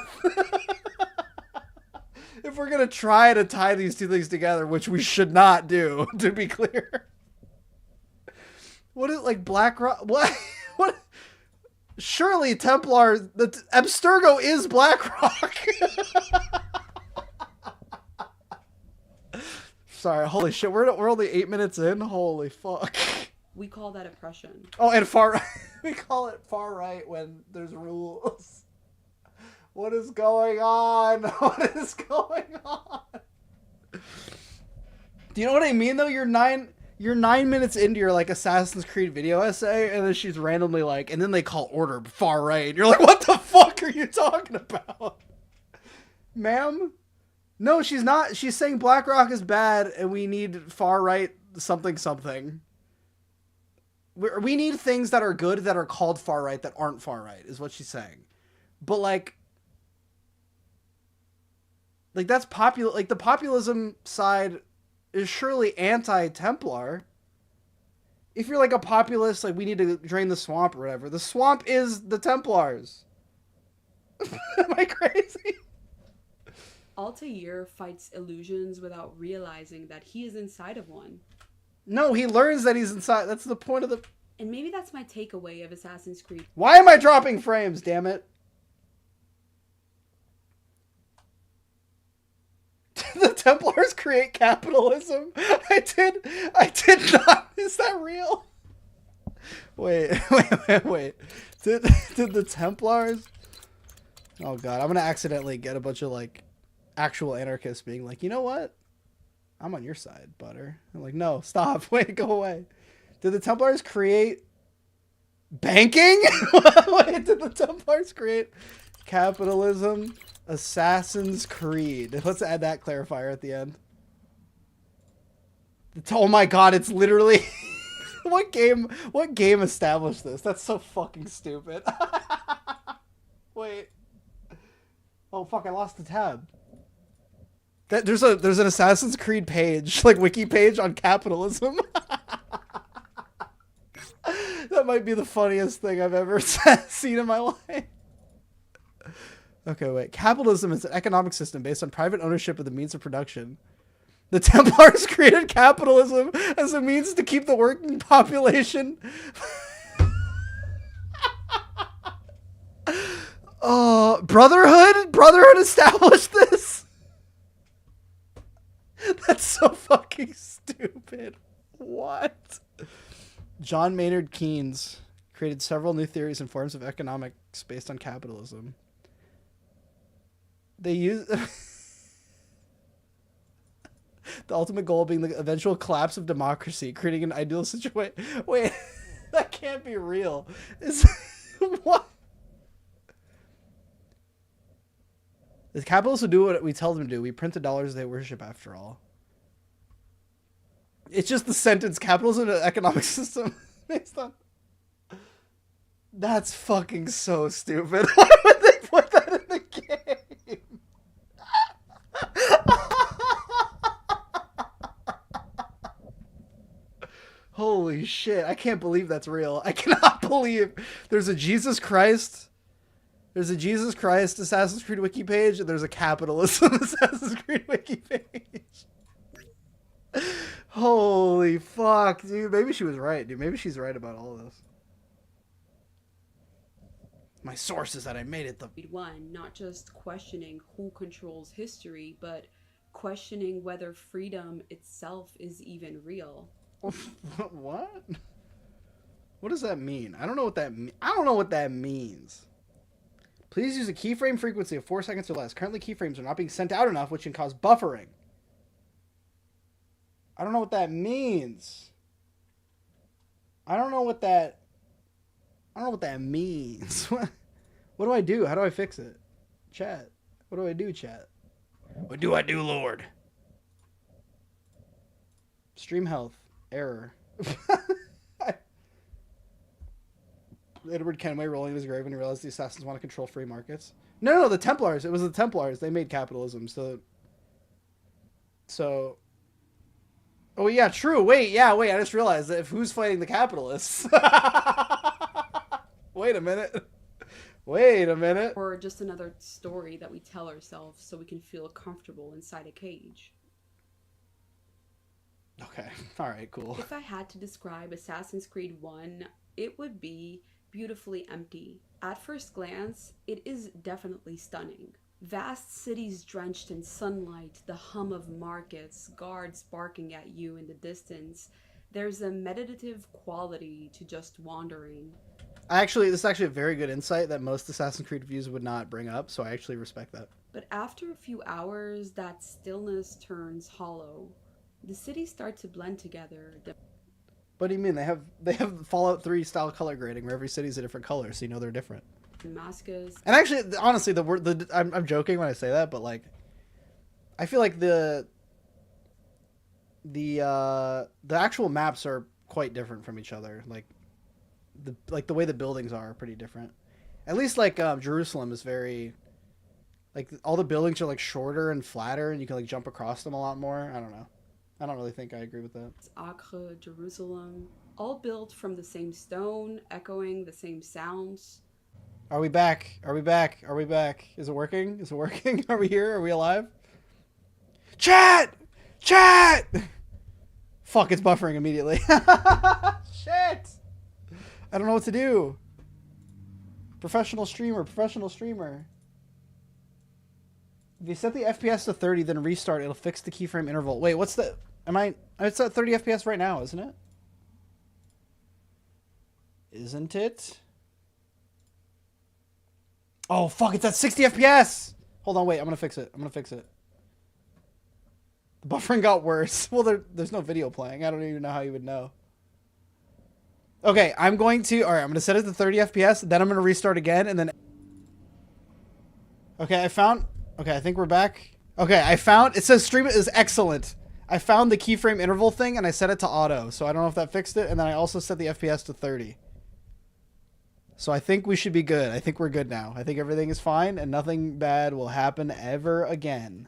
If we're gonna try to tie these two things together, which we should not do, to be clear. What is like BlackRock? What? Surely Templars. Abstergo is BlackRock. Sorry, holy shit. We're only 8 minutes in. Holy fuck.
we call that oppression.
Oh, and far right. We call it far right when there's rules. What is going on? What is going on? Do you know what I mean though? You're 9 minutes into your like Assassin's Creed video essay, and then she's randomly like, and then they call order far right. You're like, what the fuck are you talking about, ma'am? No, she's not. She's saying BlackRock is bad, and we need far right something something. We need things that are good that are called far right that aren't far right, is what she's saying. But like that's popular. Like the populism side is surely anti-Templar. If you're like a populist, like we need to drain the swamp or whatever. The swamp is the Templars. Am I crazy?
Altair fights illusions without realizing that he is inside of one.
No, he learns that he's inside. That's the point of the...
And maybe that's my takeaway of Assassin's Creed.
Why am I dropping frames, damn it? The Templars create capitalism? I did not. Is that real? Wait. Did the Templars... Oh god, I'm gonna accidentally get a bunch of like actual anarchists being like, you know what? I'm on your side, butter. I'm like, no, stop. Wait, go away. Did the Templars create banking? Wait, did the Templars create capitalism? Assassin's Creed. Let's add that clarifier at the end. Oh my god, it's literally... What game established this? That's so fucking stupid. Wait. Oh fuck, I lost the tab. There's an Assassin's Creed page, like wiki page on capitalism. That might be the funniest thing I've ever seen in my life. Okay, wait. Capitalism is an economic system based on private ownership of the means of production. The Templars created capitalism as a means to keep the working population. Oh, Brotherhood? Brotherhood established this? That's so fucking stupid. What? John Maynard Keynes created several new theories and forms of economics based on capitalism. They use the ultimate goal being the eventual collapse of democracy, creating an ideal situation. Wait, that can't be real. What? The capitalists will do what we tell them to do. We print the dollars they worship, after all. It's just the sentence, capitalism is an economic system based on... That's fucking so stupid. Why would they put that in the game? Holy shit, I can't believe that's real. I cannot believe there's a Jesus Christ... There's a Jesus Christ Assassin's Creed wiki page, and there's a capitalism Assassin's Creed wiki page. Holy fuck, dude. Maybe she was right, dude. Maybe she's right about all of this. My source is that I made it the...
One, not just questioning who controls history, but questioning whether freedom itself is even real.
What? What does that mean? I don't know what that I don't know what that means. Please use a keyframe frequency of 4 seconds or less. Currently, keyframes are not being sent out enough, which can cause buffering. I don't know what that means. I don't know what that means. What do I do? How do I fix it? Chat. What do I do, chat? What do I do, Lord? Stream health. Error. Edward Kenway rolling in his grave when he realized the assassins want to control free markets. No, the Templars. It was the Templars. They made capitalism. So. Oh yeah, true. Wait. I just realized that who's fighting the capitalists? Wait a minute.
Or just another story that we tell ourselves so we can feel comfortable inside a cage.
Okay. All right. Cool.
If I had to describe Assassin's Creed 1, it would be beautifully empty. At first glance, it is definitely stunning. Vast cities drenched in sunlight, the hum of markets, guards barking at you in the distance. There's a meditative quality to just wandering.
This is actually a very good insight that most Assassin's Creed reviews would not bring up, so I actually respect that.
But after a few hours, that stillness turns hollow. The cities start to blend together.
What do you mean? They have Fallout 3 style color grading where every city's a different color, so you know they're different.
Damascus.
And actually, honestly, I'm joking when I say that, but like, I feel like the actual maps are quite different from each other. Like the way the buildings are pretty different. At least like Jerusalem is very, like all the buildings are like shorter and flatter, and you can like jump across them a lot more. I don't know. I don't really think I agree with that.
Acre, Jerusalem, all built from the same stone, echoing the same sounds.
Are we back? Is it working? Are we here? Are we alive? Chat! Fuck, it's buffering immediately. Shit! I don't know what to do. Professional streamer. If you set the FPS to 30, then restart, it'll fix the keyframe interval. Wait, what's the... It's at 30 FPS right now, isn't it? Isn't it? Oh, fuck, it's at 60 FPS! Hold on, wait, I'm gonna fix it. The buffering got worse. Well, there's no video playing. I don't even know how you would know. Okay, I'm going to set it to 30 FPS, then I'm gonna restart again, and then... Okay, I think we're back. Okay, it says stream is excellent. I found the keyframe interval thing and I set it to auto. So I don't know if that fixed it. And then I also set the FPS to 30. So I think we should be good. I think we're good now. I think everything is fine and nothing bad will happen ever again.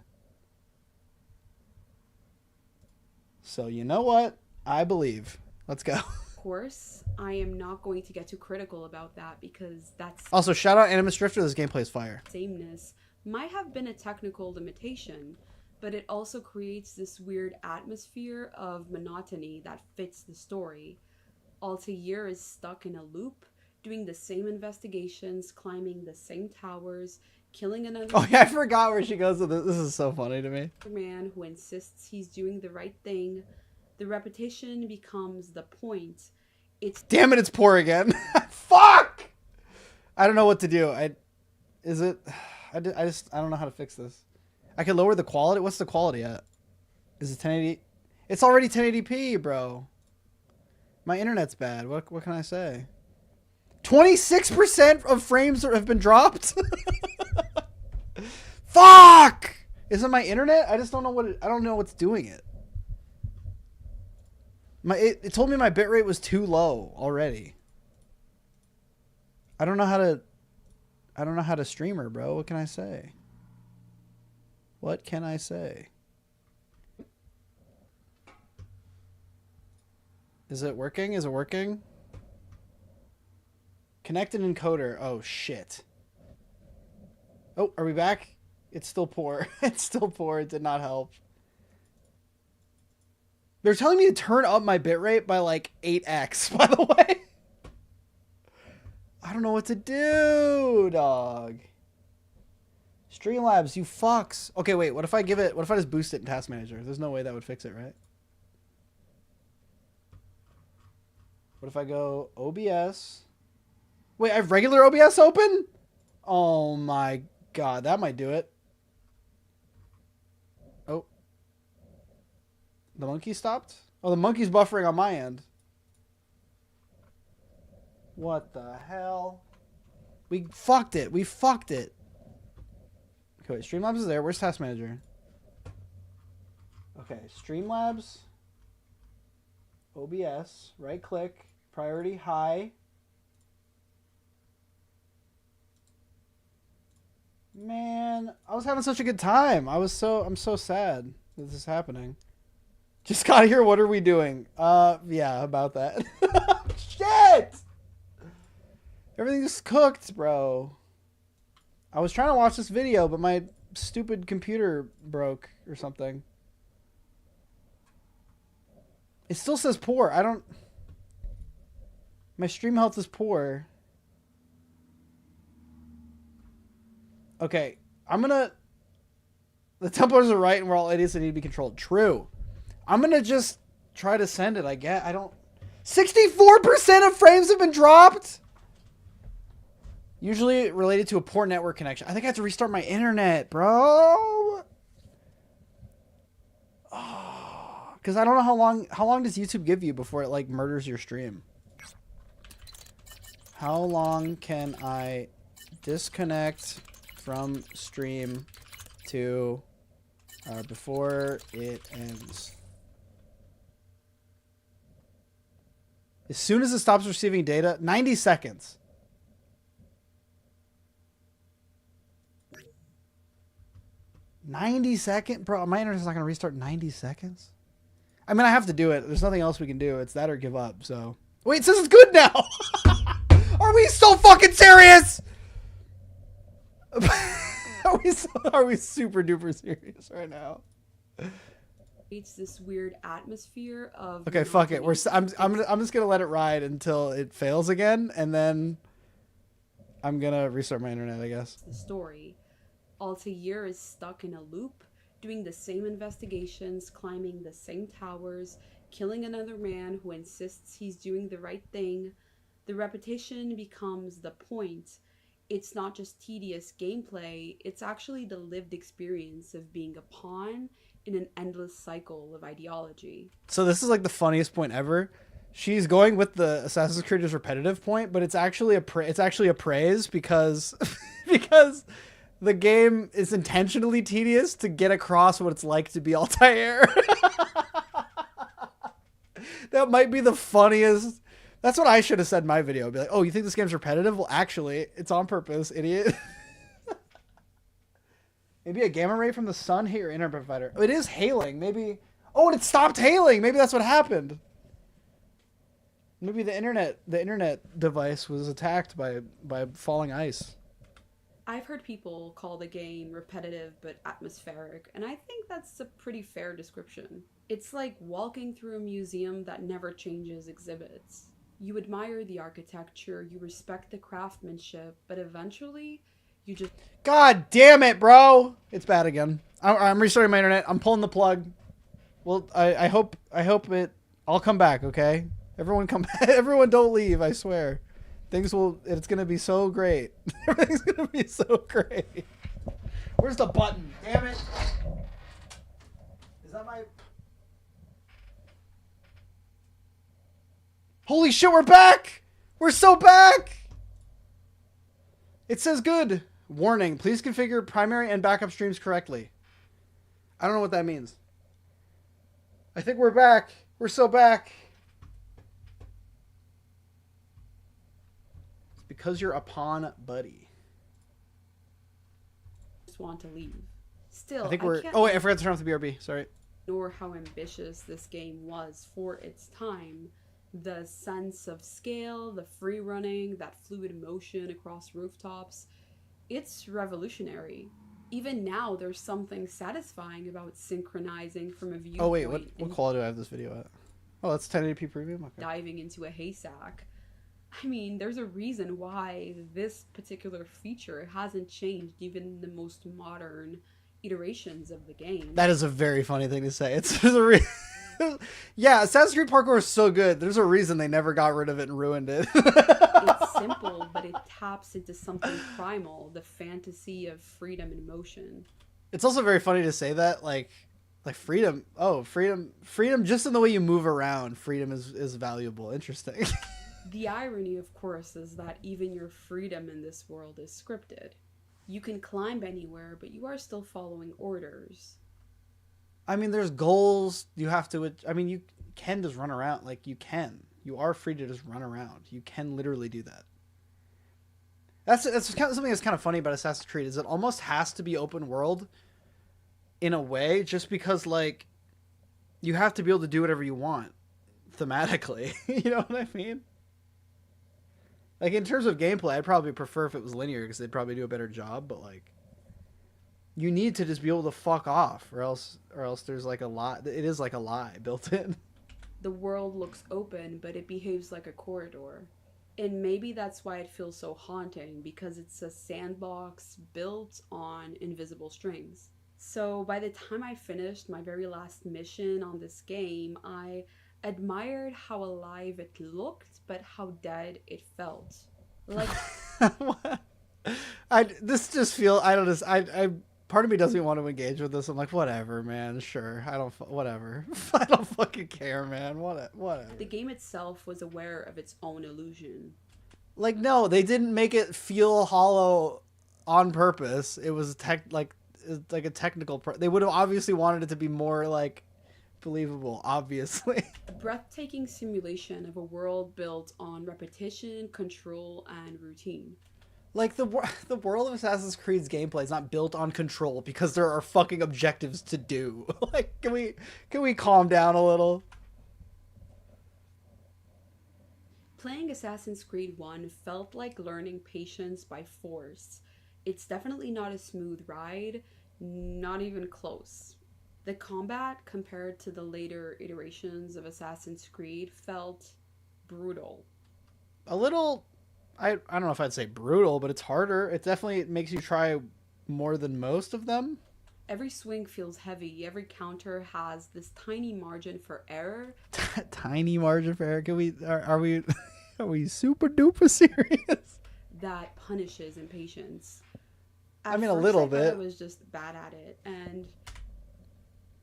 So you know what? I believe. Let's go.
Of course, I am not going to get too critical about that because that's...
Also, shout out Animus Drifter. This gameplay is fire.
Sameness might have been a technical limitation, but it also creates this weird atmosphere of monotony that fits the story. Altair is stuck in a loop, doing the same investigations, climbing the same towers, killing another
Oh yeah, I forgot where she goes with this. This is so funny to me.
man who insists he's doing the right thing. The repetition becomes the point. It's
Damn it, it's poor again. Fuck! I don't know what to do. I don't know how to fix this. I can lower the quality. What's the quality at? Is it 1080? It's already 1080p, bro. My internet's bad. What can I say? 26% of frames have been dropped. Fuck! Is it my internet? I just don't know I don't know what's doing it. It told me my bitrate was too low already. I don't know how to stream her, bro. What can I say? What can I say? Is it working? Is it working? Connect an encoder. Oh, shit. Oh, are we back? It's still poor. It's still poor. It did not help. They're telling me to turn up my bitrate by like 8x, by the way. I don't know what to do, dog. Streamlabs, you fucks. Okay, wait. What if I just boost it in Task Manager? There's no way that would fix it, right? What if I go OBS? Wait, I have regular OBS open? Oh my god, that might do it. Oh. The monkey stopped? Oh, the monkey's buffering on my end. What the hell? We fucked it. We fucked it. Okay, wait, Streamlabs is there. Where's Task Manager? Okay, Streamlabs. OBS. Right click. Priority high. Man, I was having such a good time. I'm so sad that this is happening. Just got here. What are we doing? Yeah, about that. Shit! Everything's cooked, bro. I was trying to watch this video, but my stupid computer broke or something. It still says poor. My stream health is poor. Okay, the Templars are right and we're all idiots that need to be controlled. True. I'm gonna just try to send it, I guess. 64% of frames have been dropped? Usually related to a poor network connection. I think I have to restart my internet, bro. Oh, because I don't know how long does YouTube give you before it like murders your stream? How long can I disconnect from stream to before it ends? As soon as it stops receiving data, 90 seconds. Bro, my internet's not going to restart in 90 seconds. I mean, I have to do it. There's nothing else we can do. It's that or give up, so. Wait, it says it's good now! Are we so fucking serious? Are we super duper serious right now?
It's this weird atmosphere of.
Okay, fuck it. I'm just gonna let it ride until it fails again, and then I'm gonna restart my internet, I guess.
The story. Altair is stuck in a loop, doing the same investigations, climbing the same towers, killing another man who insists he's doing the right thing. The repetition becomes the point. It's not just tedious gameplay, it's actually the lived experience of being a pawn in an endless cycle of ideology. So
this is like the funniest point ever. She's going with the Assassin's Creed is repetitive point, but it's actually a praise because because the game is intentionally tedious to get across what it's like to be Altair. That might be the funniest. That's what I should have said in my video. Be like, oh, you think this game's repetitive? Well, actually, it's on purpose, idiot. Maybe a gamma ray from the sun hit your internet provider. It is hailing. Maybe. Oh, and it stopped hailing. Maybe that's what happened. Maybe the internet device was attacked by falling ice.
I've heard people call the game repetitive but atmospheric, and I think that's a pretty fair description. It's like walking through a museum that never changes exhibits. You admire the architecture, you respect the craftsmanship, but eventually you just
God damn it, bro! It's bad again. I'm restarting my internet. I'm pulling the plug. Well, I hope it. I'll come back. Okay, everyone come back. Everyone don't leave. I swear, it's gonna be so great. Everything's gonna be so great. Where's the button? Damn it! Is that my? Holy shit, we're back! We're so back! It says good. Warning, please configure primary and backup streams correctly. I don't know what that means. I think we're back. We're so back. It's because you're a pawn buddy.
want to leave. Still,
I think
I can't
oh wait, I forgot to turn off the BRB. Sorry.
ignore how ambitious this game was for its time. The sense of scale, the free running, that fluid motion across rooftops. It's revolutionary. Even now, there's something satisfying about synchronizing from a viewpoint.
Oh wait, what quality do I have this video at? Oh, that's 1080p premium. Okay.
Diving into a haystack. I mean, there's a reason why this particular feature hasn't changed even in the most modern iterations of the game.
That is a very funny thing to say. Yeah, Assassin's Creed Parkour is so good. There's a reason they never got rid of it and ruined it.
It's simple, but it taps into something primal, the fantasy of freedom and motion.
It's also very funny to say that, like freedom. Oh, freedom just in the way you move around. Freedom is valuable. Interesting.
The irony, of course, is that even your freedom in this world is scripted. You can climb anywhere, but you are still following orders.
I mean, there's goals you have to. I mean, you can just run around. Like, you can. You are free to just run around. You can literally do that. That's kind of something that's kind of funny about Assassin's Creed, is it almost has to be open world in a way, just because, like, you have to be able to do whatever you want thematically. You know what I mean? Like, in terms of gameplay, I'd probably prefer if it was linear, because they'd probably do a better job, but, like, you need to just be able to fuck off, or else there's like a lie. It is like a lie built in.
The world looks open, but it behaves like a corridor. And maybe that's why it feels so haunting, because it's a sandbox built on invisible strings. So by the time I finished my very last mission on this game, I admired how alive it looked, but how dead it felt. Like,
part of me doesn't want to engage with this. I'm like, whatever, man. Sure. Whatever. I don't fucking care, man. Whatever.
The game itself was aware of its own illusion.
Like, no, they didn't make it feel hollow on purpose. It was like a technical they would have obviously wanted it to be more, like, believable, obviously.
A breathtaking simulation of a world built on repetition, control, and routine.
Like, the world of Assassin's Creed's gameplay is not built on control because there are fucking objectives to do. Like, can we calm down a little?
Playing Assassin's Creed 1 felt like learning patience by force. It's definitely not a smooth ride, not even close. The combat, compared to the later iterations of Assassin's Creed, felt brutal.
A little... I don't know if I'd say brutal, but it's harder. It definitely makes you try more than most of them.
Every swing feels heavy. Every counter has this tiny margin for error.
Tiny margin for error? Are we super duper serious?
That punishes impatience.
I mean, a little bit.
I was just bad at it, and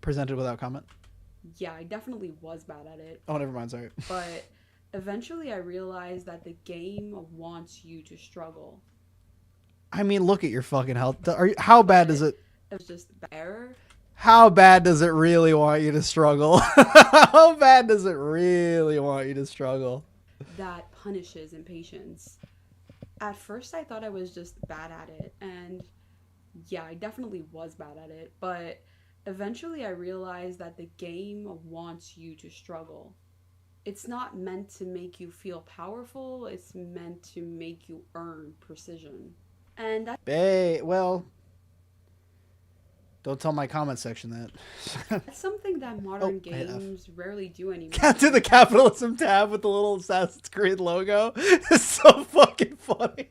presented without comment.
Yeah, I definitely was bad at it.
Oh, never mind. Sorry.
But eventually I realized that the game wants you to struggle.
I mean, look at your fucking health. How bad does it...
It was just error.
How bad does it really want you to struggle? How bad does it really want you to struggle?
That punishes impatience. At first I thought I was just bad at it, and yeah, I definitely was bad at it, but eventually I realized that the game wants you to struggle. It's not meant to make you feel powerful, it's meant to make you earn precision. And that's
Well, don't tell my comment section that.
something that modern
I hit F.
games rarely do anymore.
Got to the capitalism tab with the little Assassin's Creed logo. It's so fucking funny.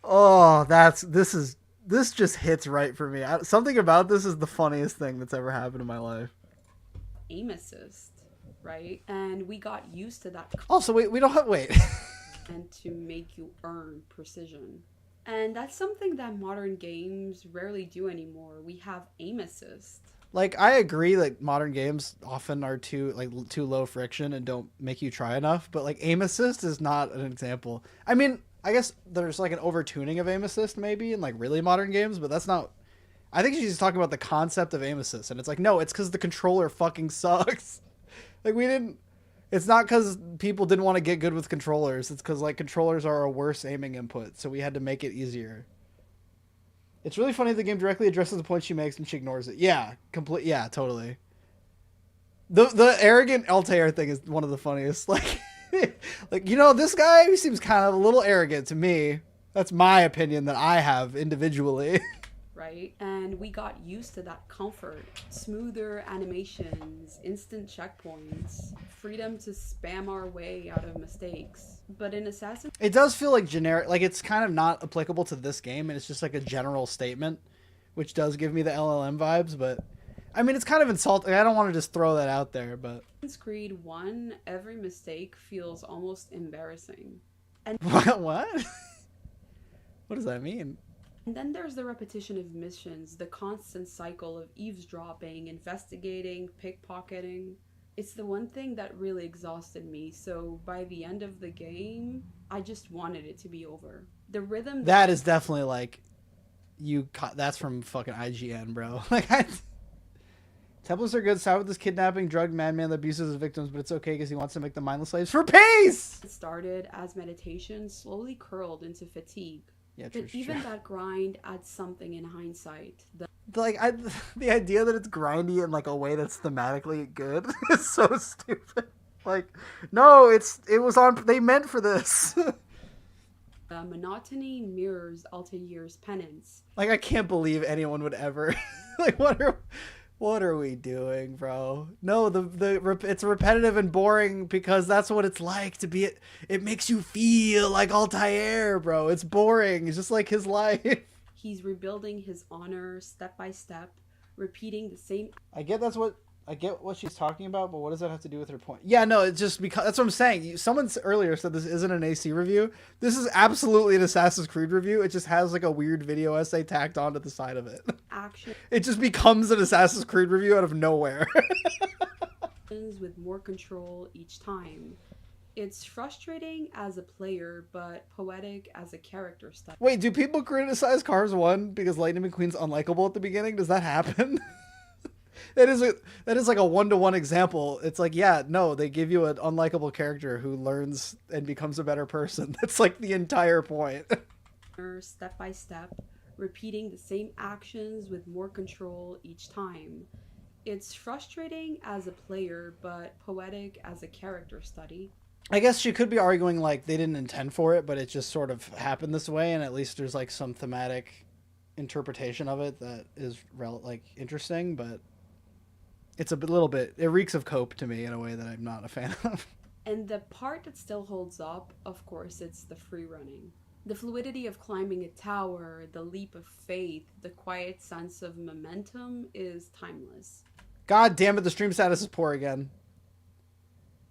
Oh, this just hits right for me. Something about this is the funniest thing that's ever happened in my life.
Aim assist, right? And we got used to that
Also, we don't have
and to make you earn precision. And that's something that modern games rarely do anymore. We have aim assist.
Like, I agree that modern games often are too low friction and don't make you try enough, but like aim assist is not an example. I mean, I guess there's like an overtuning of aim assist maybe in like really modern games, but that's not. I think she's talking about the concept of aim assist, and it's like, no, it's because the controller fucking sucks. Like, it's not because people didn't want to get good with controllers. It's because like controllers are a worse aiming input, so we had to make it easier. It's really funny the game directly addresses the point she makes and she ignores it. Yeah, yeah, totally. The arrogant Altair thing is one of the funniest. Like, like, this guy, he seems kind of a little arrogant to me. That's my opinion that I have individually.
Right? And we got used to that comfort. Smoother animations, instant checkpoints, freedom to spam our way out of mistakes. But in Assassin's...
It does feel like generic, like it's kind of not applicable to this game, and it's just like a general statement, which does give me the LLM vibes, but... I mean, it's kind of insulting. I don't want to just throw that out there, but...
Assassin's Creed 1, every mistake feels almost embarrassing. And
what? What does that mean?
And then there's the repetition of missions, the constant cycle of eavesdropping, investigating, pickpocketing. It's the one thing that really exhausted me, so by the end of the game, I just wanted it to be over. The rhythm...
That is definitely like... That's from fucking IGN, bro. Like, Templars are good. Side with this kidnapping, drug madman that abuses his victims, but it's okay because he wants to make them mindless slaves for peace!
It started as meditation, slowly curled into fatigue.
Yeah, true,
But even that grind adds something in hindsight.
The idea that it's grindy in like a way that's thematically good is so stupid. Like, no, they meant for this.
Monotony mirrors Altair's penance.
Like, I can't believe anyone would ever like what are we doing, bro? No, it's repetitive and boring because that's what it's like to be. It makes you feel like Altair, bro. It's boring. It's just like his life.
He's rebuilding his honor step by step, repeating the same...
I get what she's talking about, but what does that have to do with her point? Yeah, no, it's just because that's what I'm saying. Someone earlier said this isn't an AC review. This is absolutely an Assassin's Creed review. It just has like a weird video essay tacked onto the side of it.
Action.
It just becomes an Assassin's Creed review out of nowhere.
With more control each time. It's frustrating as a player, but poetic as a character study.
Wait, do people criticize Cars 1 because Lightning McQueen's unlikable at the beginning? Does that happen? That is like a 1-to-1 example. It's like, yeah, no, they give you an unlikable character who learns and becomes a better person. That's like the entire point.
Step by step, repeating the same actions with more control each time. It's frustrating as a player, but poetic as a character study.
I guess she could be arguing like they didn't intend for it, but it just sort of happened this way, and at least there's like some thematic interpretation of it that is interesting, but it's a little bit, it reeks of cope to me in a way that I'm not a fan of.
And the part that still holds up, of course, it's the free running. The fluidity of climbing a tower, the leap of faith, the quiet sense of momentum is timeless.
God damn it, the stream status is poor again.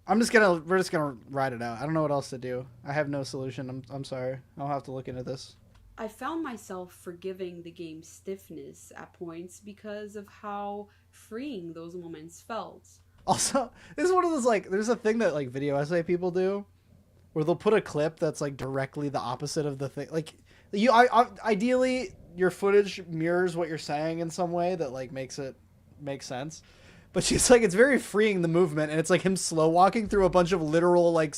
We're just gonna ride it out. I don't know what else to do. I have no solution. I'm sorry. I'll have to look into this.
I found myself forgiving the game's stiffness at points because of how freeing those moments felt.
Also, this is one of those, like, there's a thing that, like, video essay people do where they'll put a clip that's, like, directly the opposite of the thing. Like, ideally, your footage mirrors what you're saying in some way that, like, makes it make sense. But she's like, it's very freeing, the movement, and it's like him slow walking through a bunch of literal, like,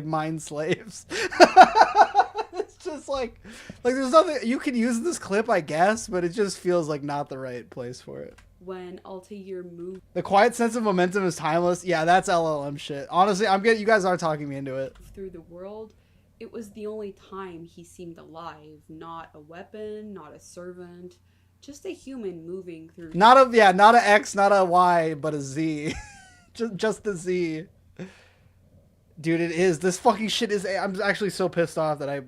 mind slaves. It's just like there's nothing you can use in this clip, I guess, but it just feels like not the right place for it.
When Altair moved,
the quiet sense of momentum is timeless. Yeah, that's LLM shit. Honestly, you guys are talking me into it.
Through the world, It was the only time he seemed alive, not a weapon, not a servant, just a human moving through.
Not a X, not a Y, but a Z. just the Z. Dude, it is. This fucking shit is. I'm actually so pissed off that I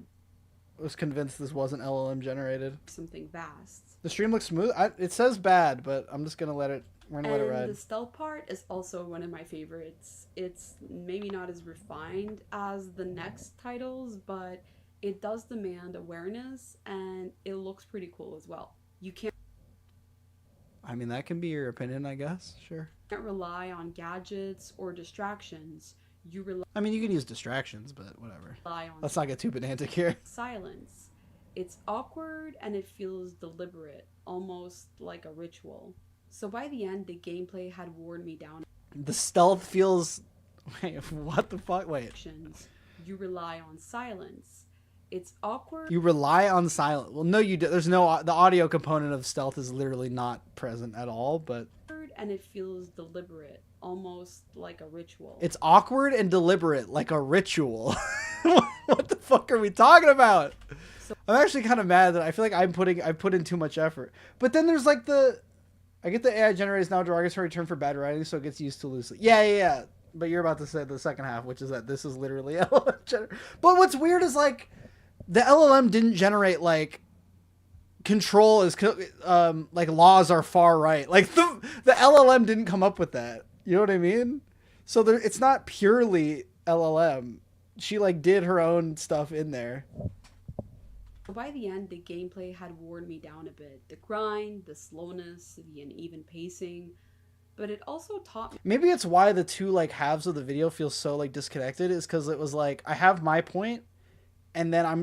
was convinced this wasn't LLM generated.
Something vast.
The stream looks smooth. It says bad, but I'm just gonna let it. We're gonna let it ride.
The stealth part is also one of my favorites. It's maybe not as refined as the next titles, but it does demand awareness, and it looks pretty cool as well. You can't.
I mean, that can be your opinion, I guess. Sure.
Can't rely on gadgets or distractions. You rely.
I mean, you can use distractions, but whatever.
On
Let's not get too pedantic here.
Silence. It's awkward and it feels deliberate, almost like a ritual. So by the end, the gameplay had worn me down.
The stealth feels. Wait, what the fuck? Wait.
You rely on silence. It's awkward.
You rely on silence. Well, no, you do. There's no. The audio component of stealth is literally not present at all, but.
And it feels deliberate, almost like a ritual.
It's awkward and deliberate, like a ritual. What the fuck are we talking about? I'm actually kind of mad that I feel like I put in too much effort. But then there's like I get the AI generates now derogatory term for bad writing, so it gets used to loosely. Yeah. But you're about to say the second half, which is that this is literally LLM But what's weird is like the LLM didn't generate like control is like laws are far right. Like the LLM didn't come up with that. You know what I mean? So it's not purely LLM. She like did her own stuff in there.
By the end, the gameplay had worn me down a bit. The grind, the slowness, the uneven pacing. But it also taught me.
Maybe it's why the two like halves of the video feel so like disconnected, is because it was like I have my point, and then I'll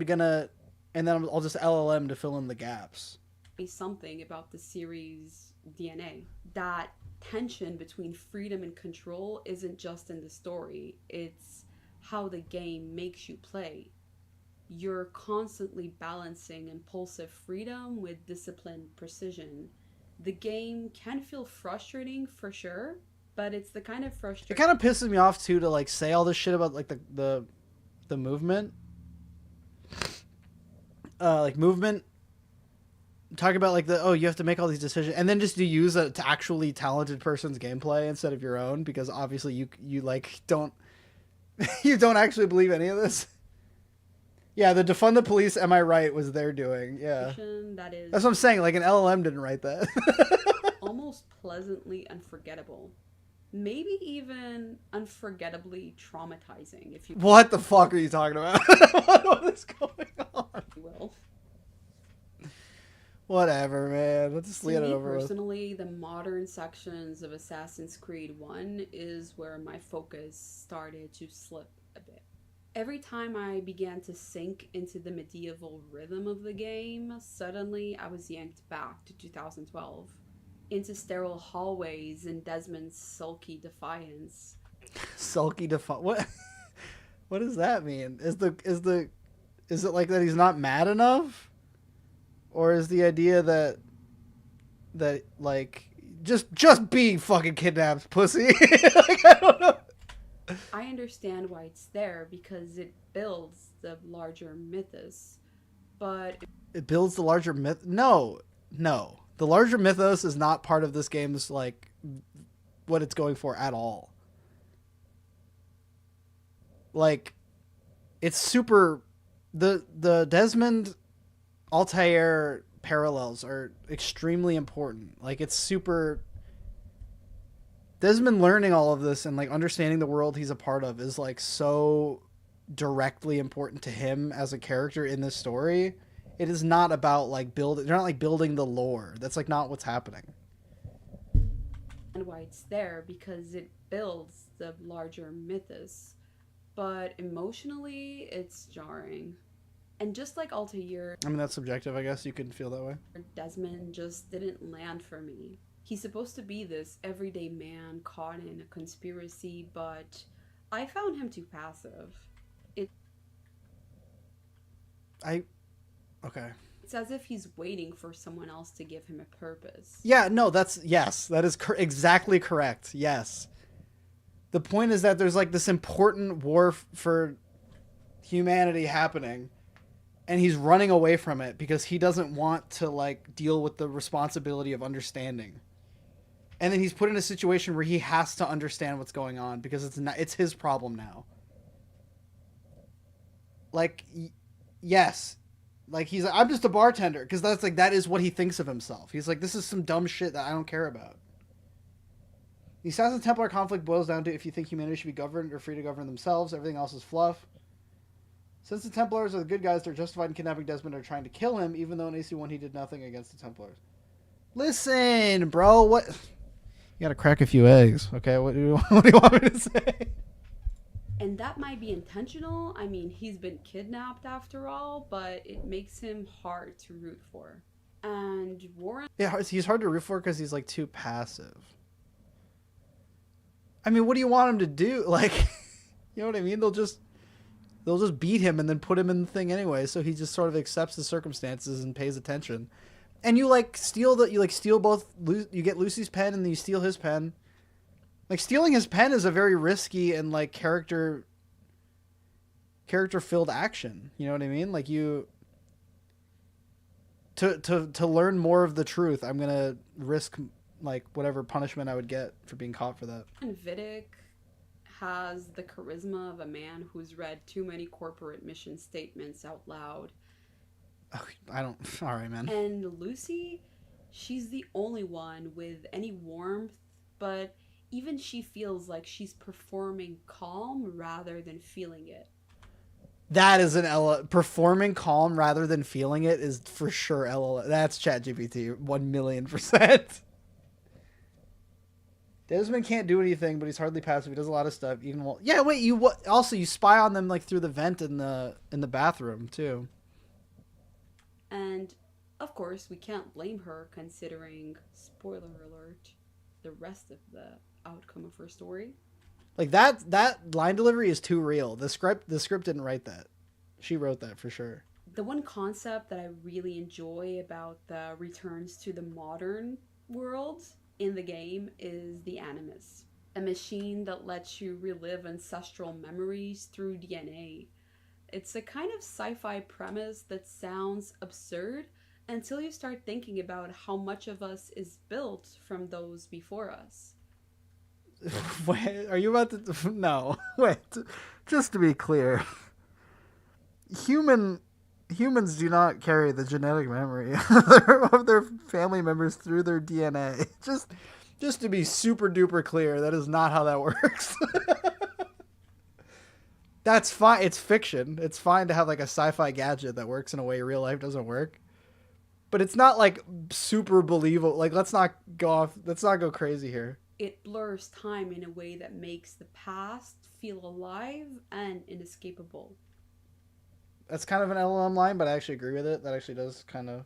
just LLM to fill in the gaps.
Something about the series' DNA. That tension between freedom and control isn't just in the story. It's how the game makes you play. You're constantly balancing impulsive freedom with disciplined precision. The game can feel frustrating for sure, but it's the kind of frustration.
It kind of pisses me off too to like say all this shit about like the movement. Like movement. Talk about like you have to make all these decisions, and then just to use a actually talented person's gameplay instead of your own, because obviously you like don't you don't actually believe any of this. Yeah, the defund the police, am I right, was their doing. Yeah. That's what I'm saying. Like an LLM didn't write that.
Almost pleasantly unforgettable. Maybe even unforgettably traumatizing, if you.
What the fuck are you talking about? What is going on?
Will.
Whatever, man. Let's just leave it over.
Personally, the modern sections of Assassin's Creed 1 is where my focus started to slip a bit. Every time I began to sink into the medieval rhythm of the game, suddenly I was yanked back to 2012. Into sterile hallways and Desmond's sulky defiance.
Sulky defiance? What? What does that mean? Is it like that he's not mad enough? Or is the idea that like just be fucking kidnapped, pussy? Like, I don't know.
I understand why it's there, because it builds the larger mythos, but...
It builds the larger myth? No. The larger mythos is not part of this game's, like, what it's going for at all. Like, it's super... The Desmond Altair parallels are extremely important. Like, it's super... Desmond learning all of this and like understanding the world he's a part of is like so directly important to him as a character in this story. It is not about like they're not like building the lore. That's like not what's happening.
And why it's there, because it builds the larger mythos, but emotionally it's jarring. And just like Altair,
I mean, that's subjective, I guess. You can feel that way.
Desmond just didn't land for me. He's supposed to be this everyday man caught in a conspiracy, but I found him too passive.
Okay.
It's as if he's waiting for someone else to give him a purpose.
Yeah, no, that is exactly correct. Yes. The point is that there's like this important war for humanity happening, and he's running away from it because he doesn't want to like deal with the responsibility of understanding. And then he's put in a situation where he has to understand what's going on because it's his problem now. Like, yes, like he's like, I'm just a bartender, because that is what he thinks of himself. He's like, this is some dumb shit that I don't care about. The Assassin Templar conflict boils down to if you think humanity should be governed or free to govern themselves. Everything else is fluff. Since the Templars are the good guys, they're justified in kidnapping Desmond or trying to kill him, even though in AC1 he did nothing against the Templars. Listen, bro, what? You gotta crack a few eggs, okay? What do you want me to say?
And that might be intentional. I mean, he's been kidnapped after all, but it makes him hard to root for. And Warren...
Yeah, he's hard to root for because he's, like, too passive. I mean, what do you want him to do? Like, you know what I mean? They'll just beat him and then put him in the thing anyway, so he just sort of accepts the circumstances and pays attention. And you steal both. You get Lucy's pen and then you steal his pen. Like, stealing his pen is a very risky and like character filled action. You know what I mean? Like, you to learn more of the truth, I'm gonna risk like whatever punishment I would get for being caught for that.
And Vidic has the charisma of a man who's read too many corporate mission statements out loud.
I don't... All right, man.
And Lucy, she's the only one with any warmth, but even she feels like she's performing calm rather than feeling it.
That is performing calm rather than feeling it is for sure LOL. That's ChatGPT 1,000,000%. Desmond can't do anything, but he's hardly passive. He does a lot of stuff. Even while... Yeah, wait. You spy on them like through the vent in the bathroom too.
And of course, we can't blame her considering, spoiler alert, the rest of the outcome of her story.
Like that line delivery is too real. The script didn't write that. She wrote that for sure.
The one concept that I really enjoy about the returns to the modern world in the game is the Animus, a machine that lets you relive ancestral memories through DNA. It's a kind of sci-fi premise that sounds absurd until you start thinking about how much of us is built from those before us.
Wait, are you about to... No. Wait. Just to be clear. Humans do not carry the genetic memory of their family members through their DNA. Just to be super duper clear, that is not how that works. That's fine. It's fiction. It's fine to have like a sci-fi gadget that works in a way real life doesn't work. But it's not like super believable. Like, let's not go crazy here.
It blurs time in a way that makes the past feel alive and inescapable.
That's kind of an LLM line, but I actually agree with it. That actually does kind of...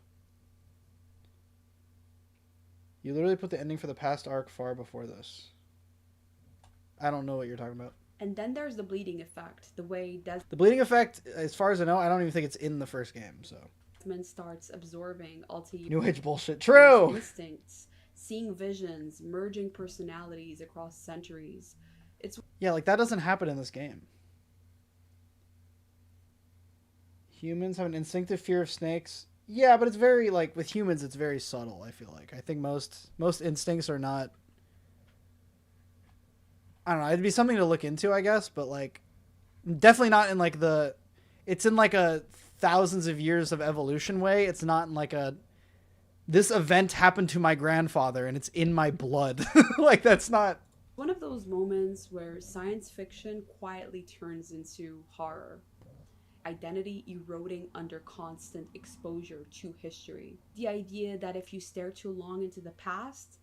You literally put the ending for the past arc far before this. I don't know what you're talking about.
And then there's the bleeding effect. The way
The bleeding effect, as far as I know, I don't even think it's in the first game, so...
Desmond starts absorbing Altair
New Age bullshit. True!
instincts, seeing visions, merging personalities across centuries.
Yeah, like, that doesn't happen in this game. Humans have an instinctive fear of snakes. Yeah, but it's very, like, with humans, it's very subtle, I feel like. I think most instincts are not... I don't know, it'd be something to look into, I guess, but, like, definitely not in, like, the... It's in, like, a thousands of years of evolution way. It's not in, like, a... This event happened to my grandfather, and it's in my blood. Like, that's not...
One of those moments where science fiction quietly turns into horror. Identity eroding under constant exposure to history. The idea that if you stare too long into the past,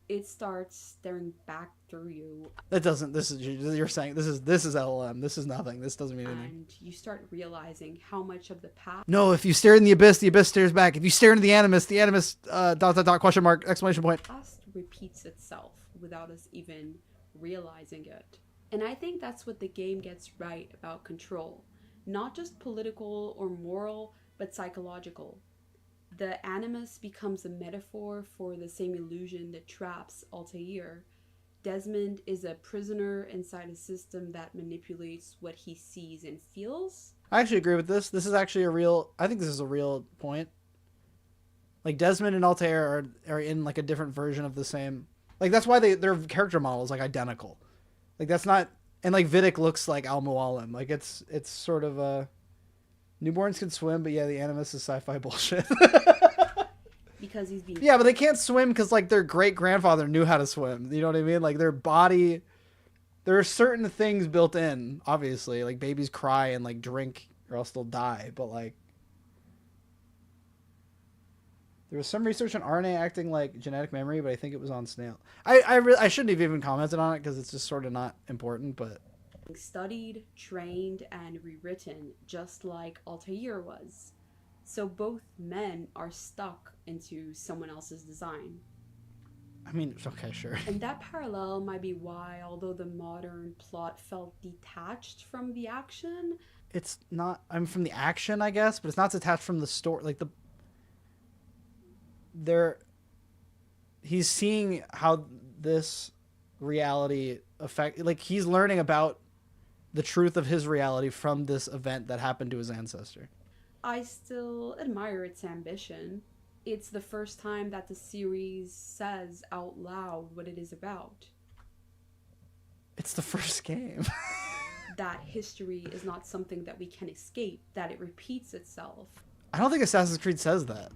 it starts staring back through you.
That doesn't... You're saying this is LLM. This is nothing. This doesn't mean anything.
And you start realizing how much of the past...
No, if you stare in the abyss stares back. If you stare into the animus, question mark, exclamation point.
Past repeats itself without us even realizing it. And I think that's what the game gets right about control. Not just political or moral, but psychological. The animus becomes a metaphor for the same illusion that traps Altair. Desmond is a prisoner inside a system that manipulates what he sees and feels.
I actually agree with this. This is actually I think this is a real point. Like Desmond and Altair are in like a different version of the same. Like that's why their character model is like identical. Like that's not, and like Vidic looks like Al Mualim. Like it's sort of a newborns can swim, but yeah, the Animus is sci-fi bullshit.
Because he's being...
Yeah, but they can't swim because like their great grandfather knew how to swim. You know what I mean? Like their body, there are certain things built in. Obviously, like babies cry and like drink or else they'll die. But like, there was some research on RNA acting like genetic memory, but I think it was on snail. I shouldn't have even commented on it because it's just sort of not important. But
studied, trained, and rewritten, just like Altair was. So both men are stuck into someone else's design.
I mean, okay, sure.
And that parallel might be why, although the modern plot felt detached from the action...
It's not... I'm from the action, I guess, but it's not detached from the story. Like, he's seeing how this reality affect... Like, he's learning about the truth of his reality from this event that happened to his ancestor.
I still admire its ambition. It's the first time that the series says out loud what it is about.
It's the first game.
That history is not something that we can escape, that it repeats itself.
I don't think Assassin's Creed says that.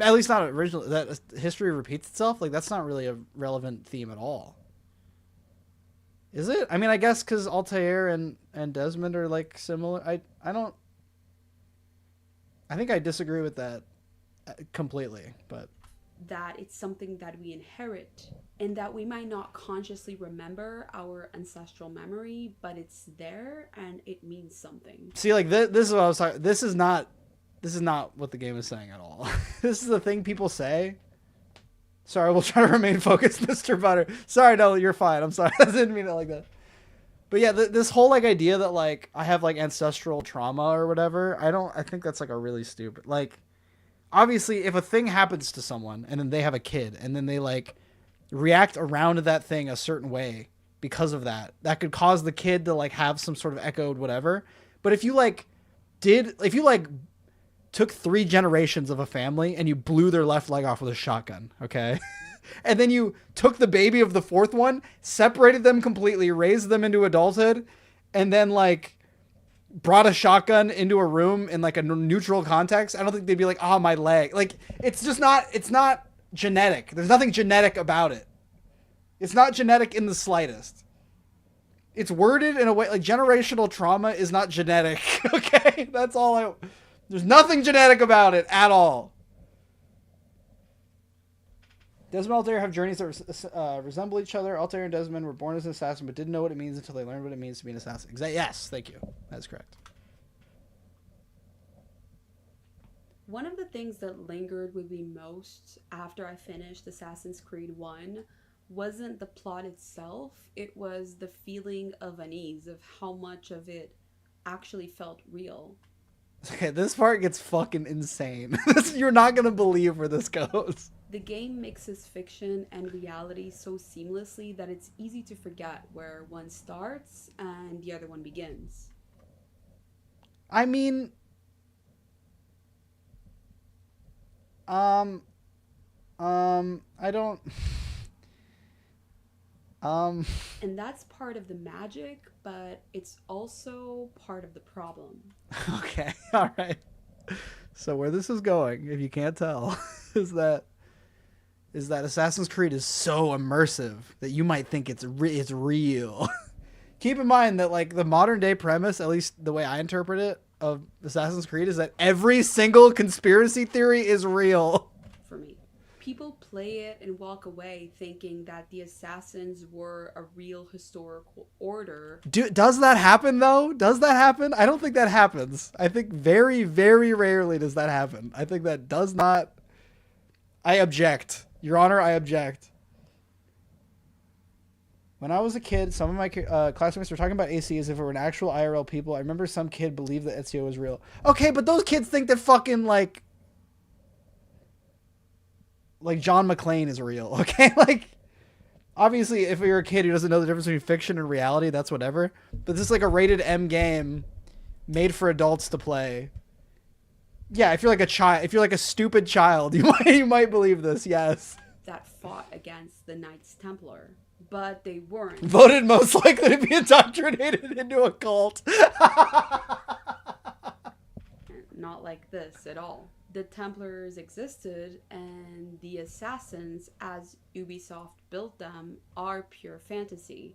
At least not originally. That history repeats itself? Like, that's not really a relevant theme at all. Is it? I mean, I guess because Altair and Desmond are, like, similar. I think I disagree with that completely, but...
That it's something that we inherit, and that we might not consciously remember our ancestral memory, but it's there, and it means something.
See, like, this is what I was talking... This is not what the game is saying at all. This is the thing people say. Sorry, we'll try to remain focused, Mr. Butter. Sorry, no, you're fine. I'm sorry. I didn't mean it like that. But yeah, this whole like idea that like I have like ancestral trauma or whatever, I think that's like a really stupid, like, obviously if a thing happens to someone and then they have a kid and then they like react around that thing a certain way because of that could cause the kid to like have some sort of echoed whatever. But if you took 3 generations of a family and you blew their left leg off with a shotgun, okay? And then you took the baby of the 4th one, separated them completely, raised them into adulthood, and then like brought a shotgun into a room in like a neutral context. I don't think they'd be like, oh, my leg. Like, it's not genetic. There's nothing genetic about it. It's not genetic in the slightest. It's worded in a way like generational trauma is not genetic. Okay. There's nothing genetic about it at all. Desmond and Altair have journeys that resemble each other. Altair and Desmond were born as an assassin, but didn't know what it means until they learned what it means to be an assassin. Yes, thank you. That's correct.
One of the things that lingered with me most after I finished Assassin's Creed 1 wasn't the plot itself. It was the feeling of unease, of how much of it actually felt real.
Okay, this part gets fucking insane. You're not going to believe where this goes.
The game mixes fiction and reality so seamlessly that it's easy to forget where one starts and the other one begins.
I mean, I don't,
And that's part of the magic, but it's also part of the problem.
Okay, all right. So where this is going, if you can't tell, is that Assassin's Creed is so immersive that you might think it's real. Keep in mind that like the modern day premise, at least the way I interpret it, of Assassin's Creed is that every single conspiracy theory is real.
For me. People play it and walk away thinking that the assassins were a real historical order.
Does that happen though? Does that happen? I don't think that happens. I think very, very rarely does that happen. I think that does not. I object. Your Honor, I object. When I was a kid, some of my classmates were talking about AC as if it were an actual IRL people. I remember some kid believed that Ezio was real. Okay, but those kids think that fucking like John McClane is real. Okay, like obviously, if you're a kid who doesn't know the difference between fiction and reality, that's whatever. But this is like a rated M game made for adults to play. Yeah, if you're like a child, if you're like a stupid child, you might believe this. Yes.
That fought against the Knights Templar, but they weren't.
Voted most likely to be indoctrinated into a cult.
Not like this at all. The Templars existed, and the assassins, as Ubisoft built them, are pure fantasy.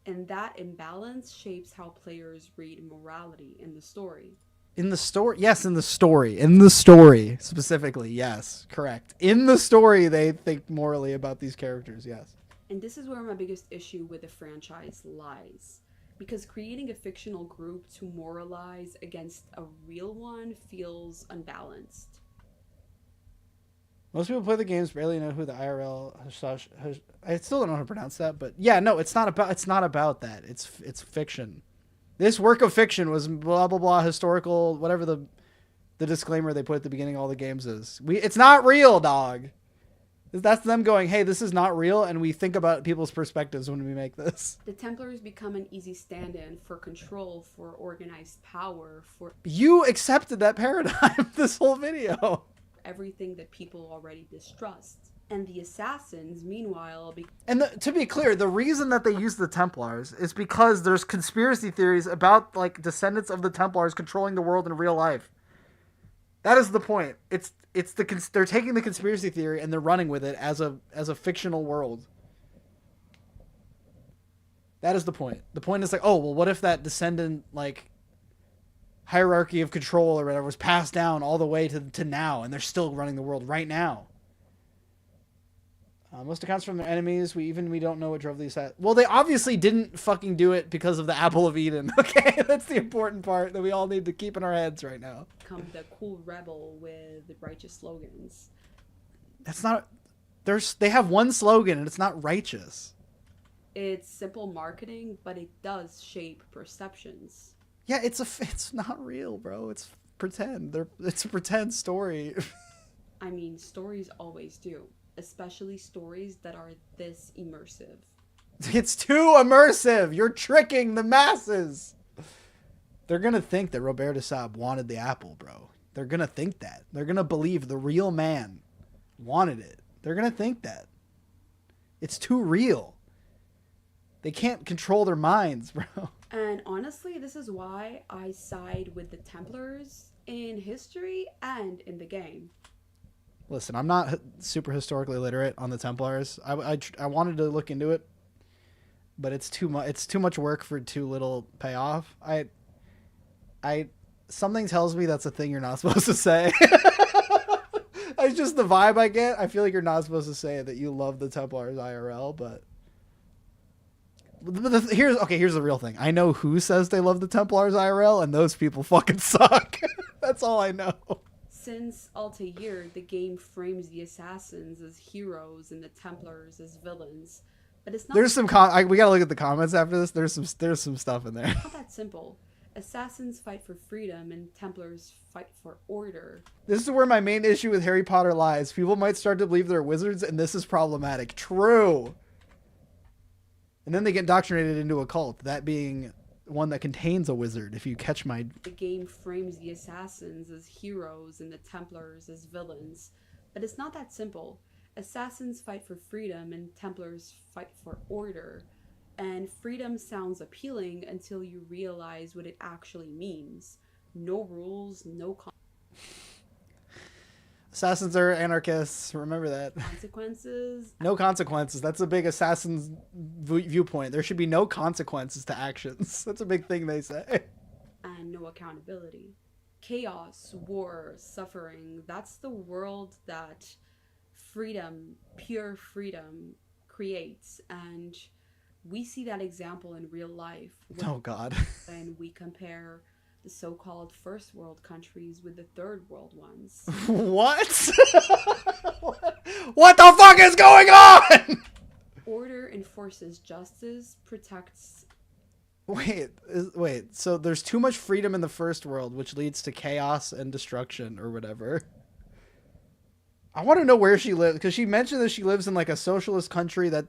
And that imbalance shapes how players read morality in the story.
In the story? Yes, in the story. In the story, specifically. Yes, correct. In the story, they think morally about these characters, yes.
And this is where my biggest issue with the franchise lies. Because creating a fictional group to moralize against a real one feels unbalanced.
Most people play the games barely know who the IRL I still don't know how to pronounce that, but yeah, no, it's not about that. It's fiction. This work of fiction was blah blah blah historical, whatever the disclaimer they put at the beginning of all the games is. It's not real, dog. That's them going, hey, this is not real, and we think about people's perspectives when we make this.
The Templars become an easy stand-in for control, for organized power, for...
You accepted that paradigm this whole video.
Everything that people already distrust. And the assassins, meanwhile...
And to be clear, the reason that they use the Templars is because there's conspiracy theories about, like, descendants of the Templars controlling the world in real life. That is the point. They're taking the conspiracy theory and they're running with it as a fictional world. That is the point. The point is like, oh, well, what if that descendant, like, hierarchy of control or whatever was passed down all the way to now, and they're still running the world right now? Most accounts from their enemies. We don't know what drove these at. Well, they obviously didn't fucking do it because of the Apple of Eden. Okay, that's the important part that we all need to keep in our heads right now.
Become the cool rebel with righteous slogans.
That's not. They have one slogan and it's not righteous.
It's simple marketing, but it does shape perceptions.
Yeah, it's not real, bro. It's pretend. It's a pretend story.
I mean, stories always do. Especially stories that are this immersive.
It's too immersive. You're tricking the masses. They're going to think that Robert de Saab wanted the apple, bro. They're going to think that. They're going to believe the real man wanted it. They're going to think that. It's too real. They can't control their minds, bro.
And honestly, this is why I side with the Templars in history and in the game.
Listen, I'm not super historically literate on the Templars. I wanted to look into it, but it's too much. It's too much work for too little payoff. Something tells me that's a thing you're not supposed to say. It's just the vibe I get. I feel like you're not supposed to say that you love the Templars IRL, but here's the real thing. I know who says they love the Templars IRL, and those people fucking suck. That's all I know.
Since Altair, the game frames the assassins as heroes and the Templars as villains. But it's not...
There's some... we gotta look at the comments after this. There's some stuff in there.
It's not that simple. Assassins fight for freedom and Templars fight for order.
This is where my main issue with Harry Potter lies. People might start to believe they're wizards, and this is problematic. True. And then they get indoctrinated into a cult, that being... one that contains a wizard, if you catch my...
The game frames the assassins as heroes and the Templars as villains. But it's not that simple. Assassins fight for freedom and Templars fight for order. And freedom sounds appealing until you realize what it actually means. No rules, no
Assassins are anarchists. Remember that.
consequences.
No consequences. That's a big assassin's viewpoint. There should be no consequences to actions. That's a big thing they say.
And no accountability. Chaos, war, suffering. That's the world that freedom, pure freedom, creates. And we see that example in real life.
Oh, God.
When we compare the so-called first world countries with the third world ones.
What? What the fuck is going on?
Order enforces justice, protects...
Wait, so there's too much freedom in the first world, which leads to chaos and destruction or whatever. I want to know where she lives, because she mentioned that she lives in like a socialist country that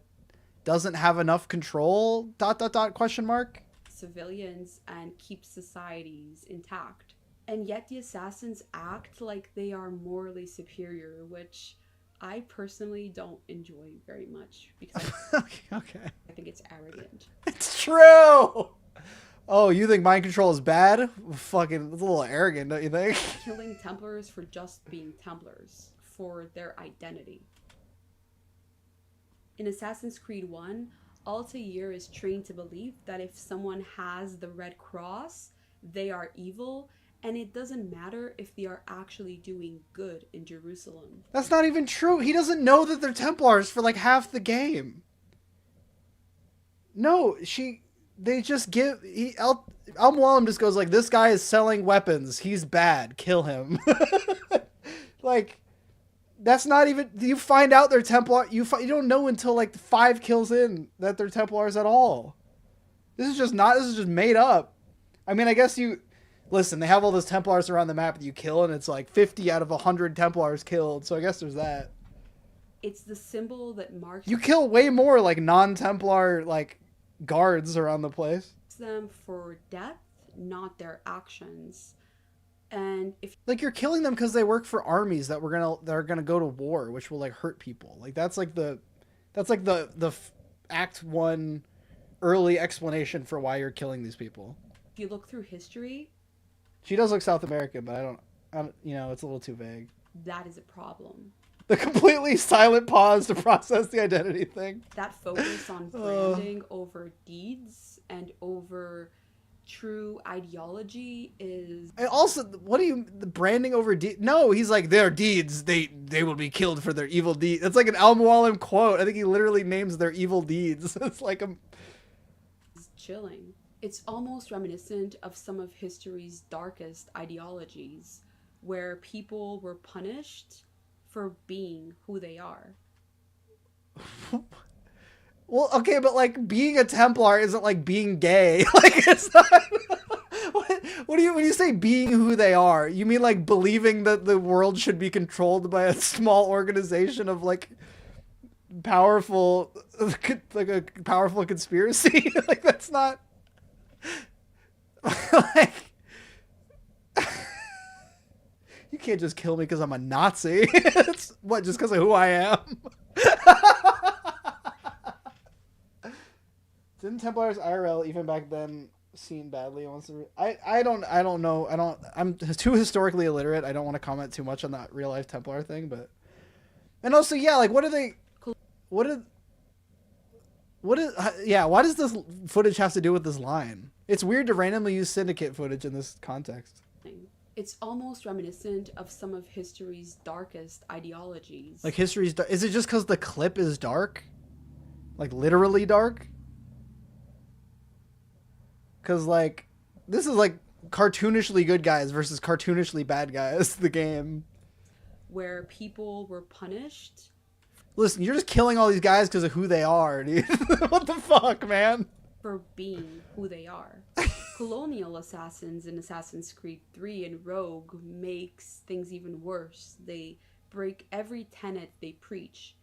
doesn't have enough control, ... question mark.
civilians and keep societies intact. And yet the assassins act like they are morally superior, which I personally don't enjoy very much because
Okay.
I think it's arrogant.
It's true. Oh, you think mind control is bad? Fucking, it's a little arrogant, don't you think?
Killing Templars for just being Templars, for their identity. In Assassin's Creed 1, Altair is trained to believe that if someone has the Red Cross, they are evil, and it doesn't matter if they are actually doing good in Jerusalem.
That's not even true. He doesn't know that they're Templars for like half the game. No, they just give... Al-Mualim just goes like, this guy is selling weapons. He's bad. Kill him. Like... That's not even... You find out they're Templar... You don't know until like 5 kills in that they're Templars at all. This is just made up. I mean, I guess you... Listen, they have all those Templars around the map that you kill, and it's like 50 out of 100 Templars killed. So I guess there's that.
It's the symbol that marks...
You kill way more like non-Templar like guards around the place.
them for death, not their actions. And if
like you're killing them because they work for armies that are gonna go to war, which will like hurt people. Like that's like the Act 1 early explanation for why you're killing these people.
if you look through history,
She does look South American, but I don't it's a little too vague.
that is a problem.
The completely silent pause to process the identity thing.
That focus on branding over deeds and over true ideology is...
And also, the branding over deeds? No, he's like, their deeds, they will be killed for their evil deeds. It's like an Al-Mualim quote. I think he literally names their evil deeds. It's like
is chilling. It's almost reminiscent of some of history's darkest ideologies, where people were punished for being who they are.
Well, okay, but like being a Templar isn't like being gay. Like it's not. What do you when you say being who they are? You mean like believing that the world should be controlled by a small organization of like powerful, like a powerful conspiracy? Like that's not. Like you can't just kill me because I'm a Nazi. It's, what, just because of who I am? Didn't Templars IRL even back then seen badly? I don't know. I'm too historically illiterate. I don't want to comment too much on that real life Templar thing, but and also why does this footage have to do with this line? It's weird to randomly use Syndicate footage in this context.
It's almost reminiscent of some of history's darkest ideologies.
Like history's dark. Is it just because the clip is dark? Like literally dark? Because like this is like cartoonishly good guys versus cartoonishly bad guys. The game
where people were punished.
Listen, you're just killing all these guys because of who they are, dude. What the fuck, man?
For being who they are. Colonial assassins in Assassin's Creed 3 and Rogue makes things even worse. They break every tenet they preach.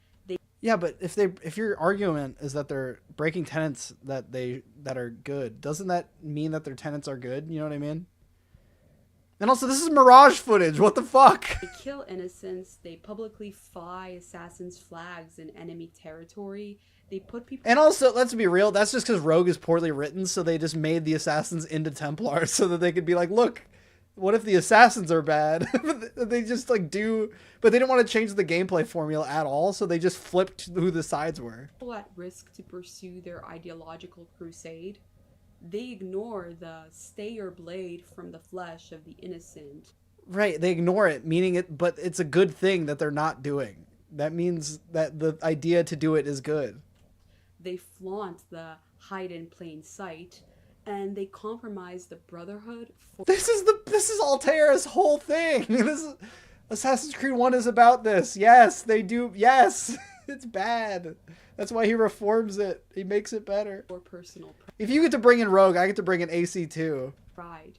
Yeah, but if your argument is that they're breaking tenets that are good, doesn't that mean that their tenets are good? You know what I mean? And also, this is Mirage footage. What the fuck?
They kill innocents. They publicly fly assassins' flags in enemy territory. They put people...
And also, let's be real, that's just because Rogue is poorly written, so they just made the assassins into Templars so that they could be like, look, what if the assassins are bad? They just like do... But they didn't want to change the gameplay formula at all, so they just flipped who the sides were.
People at risk to pursue their ideological crusade. They ignore the stay your blade from the flesh of the innocent.
Right, they ignore it, meaning it, but it's a good thing that they're not doing. That means that the idea to do it is good.
They flaunt the hide in plain sight, and they compromise the brotherhood for...
This is Altair's whole thing. Assassin's Creed 1 is about this. Yes, they do. Yes, it's bad. That's why he reforms it. He makes it better.
For personal
If you get to bring in Rogue, I get to bring in AC too.
pride.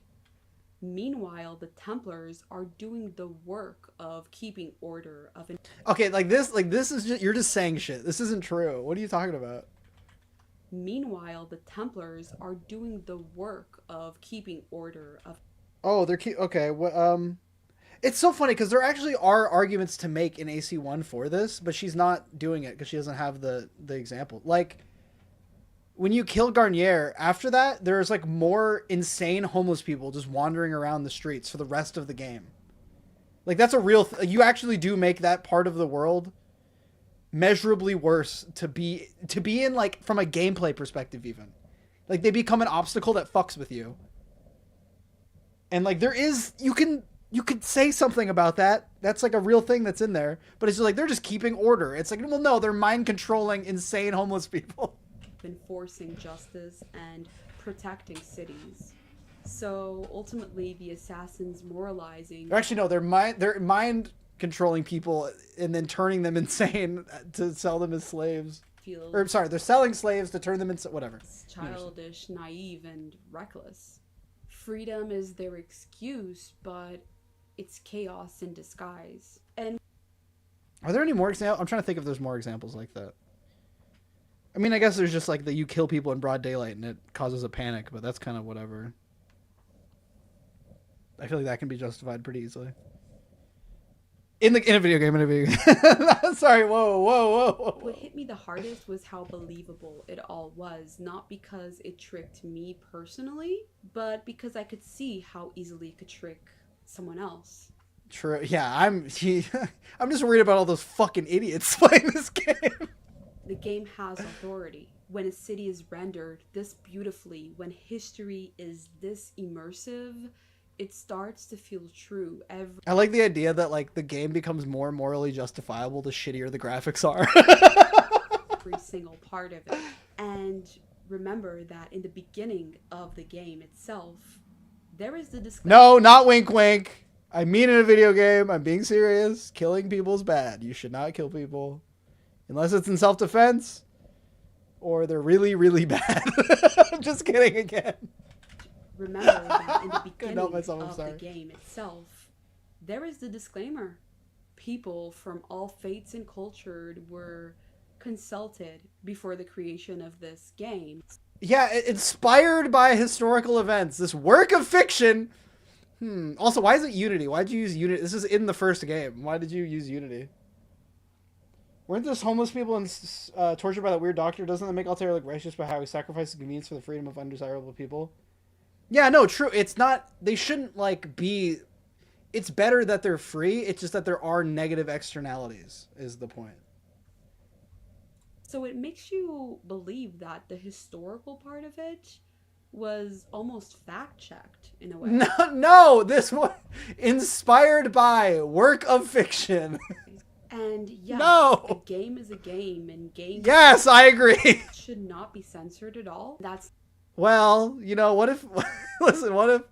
Meanwhile, the Templars are doing the work of keeping order of...
Okay, like this is just, you're just saying shit. This isn't true. What are you talking about?
Meanwhile, the Templars are doing the work of keeping order, of
Oh, okay. It's so funny because there actually are arguments to make in AC1 for this, but she's not doing it because she doesn't have the example. Like, when you kill Garnier, after that, there's like more insane homeless people just wandering around the streets for the rest of the game. Like, that's a real you actually do make that part of the world measurably worse to be in, like, from a gameplay perspective even. Like, they become an obstacle that fucks with you. And like you could say something about that. That's like a real thing that's in there. But it's just like they're just keeping order. It's like, well, no, they're mind controlling insane homeless people.
enforcing justice and protecting cities. So ultimately, the assassins moralizing.
Actually, no, they're mind controlling people and then turning them insane to sell them as slaves. Or sorry, they're selling slaves to turn them into whatever.
Childish, naive, and reckless. Freedom is their excuse, but it's chaos in disguise. And
are there any more examples? I'm trying to think if there's more examples like that. I mean, I guess there's just like that you kill people in broad daylight and it causes a panic, but that's kind of whatever. I feel like that can be justified pretty easily. In a video game. Sorry, whoa.
What hit me the hardest was how believable it all was. Not because it tricked me personally, but because I could see how easily it could trick someone else.
True. Yeah, I'm just worried about all those fucking idiots playing this game.
The game has authority. When a city is rendered this beautifully, when history is this immersive, it starts to feel true.
I like the idea that like the game becomes more morally justifiable the shittier the graphics are.
Every single part of it. And remember that in the beginning of the game itself, there is the disclaimer.
No, not wink wink. I mean, in a video game, I'm being serious. Killing people is bad. You should not kill people. Unless it's in self-defense. Or they're really, really bad. I'm just kidding again.
Remember that in the beginning of the game itself, there is the disclaimer. People from all faiths and cultures were consulted before the creation of this game.
Yeah, inspired by historical events. This work of fiction. Also, why is it Unity? Why'd you use Unity? This is in the first game. Why did you use Unity? Weren't those homeless people tortured by that weird doctor? Doesn't that make Altair look righteous by how he sacrifices convenience for the freedom of undesirable people? Yeah, no, true. It's not... They shouldn't, like, be... It's better that they're free. It's just that there are negative externalities, is the point.
So it makes you believe that the historical part of it was almost fact-checked, in a way.
No, this was inspired by work of fiction.
And yes,
no!
A game is a game, and games...
Yes, I agree!
...should not be censored at all. That's...
Well, you know, what if... Listen, what if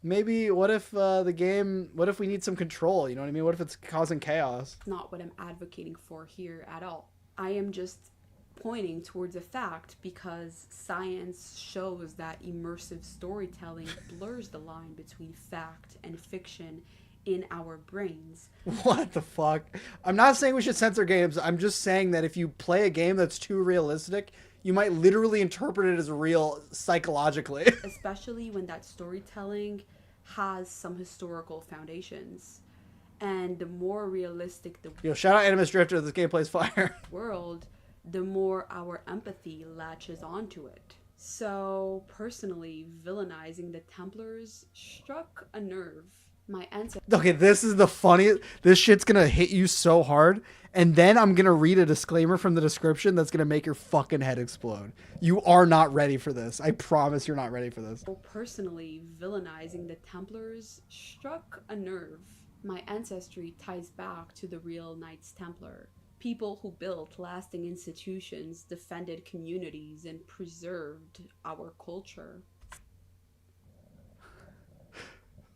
the game... What if we need some control, you know what I mean? What if it's causing chaos?
Not what I'm advocating for here at all. I am just pointing towards a fact because science shows that immersive storytelling blurs the line between fact and fiction in our brains.
What the fuck? I'm not saying we should censor games. I'm just saying that if you play a game that's too realistic, you might literally interpret it as real psychologically.
Especially when that storytelling has some historical foundations. And the more realistic the
shout out Animus Drifter, this game plays fire.
World, the more our empathy latches onto it. So, personally, villainizing the Templars struck a nerve. My ancestors...
Okay, this is the funniest. This shit's gonna hit you so hard, and then I'm gonna read a disclaimer from the description that's gonna make your fucking head explode. You are not ready for this. I promise you're not ready for this.
Personally, villainizing the Templars struck a nerve. My ancestry ties back to the real Knights Templar. People who built lasting institutions, defended communities, and preserved our culture.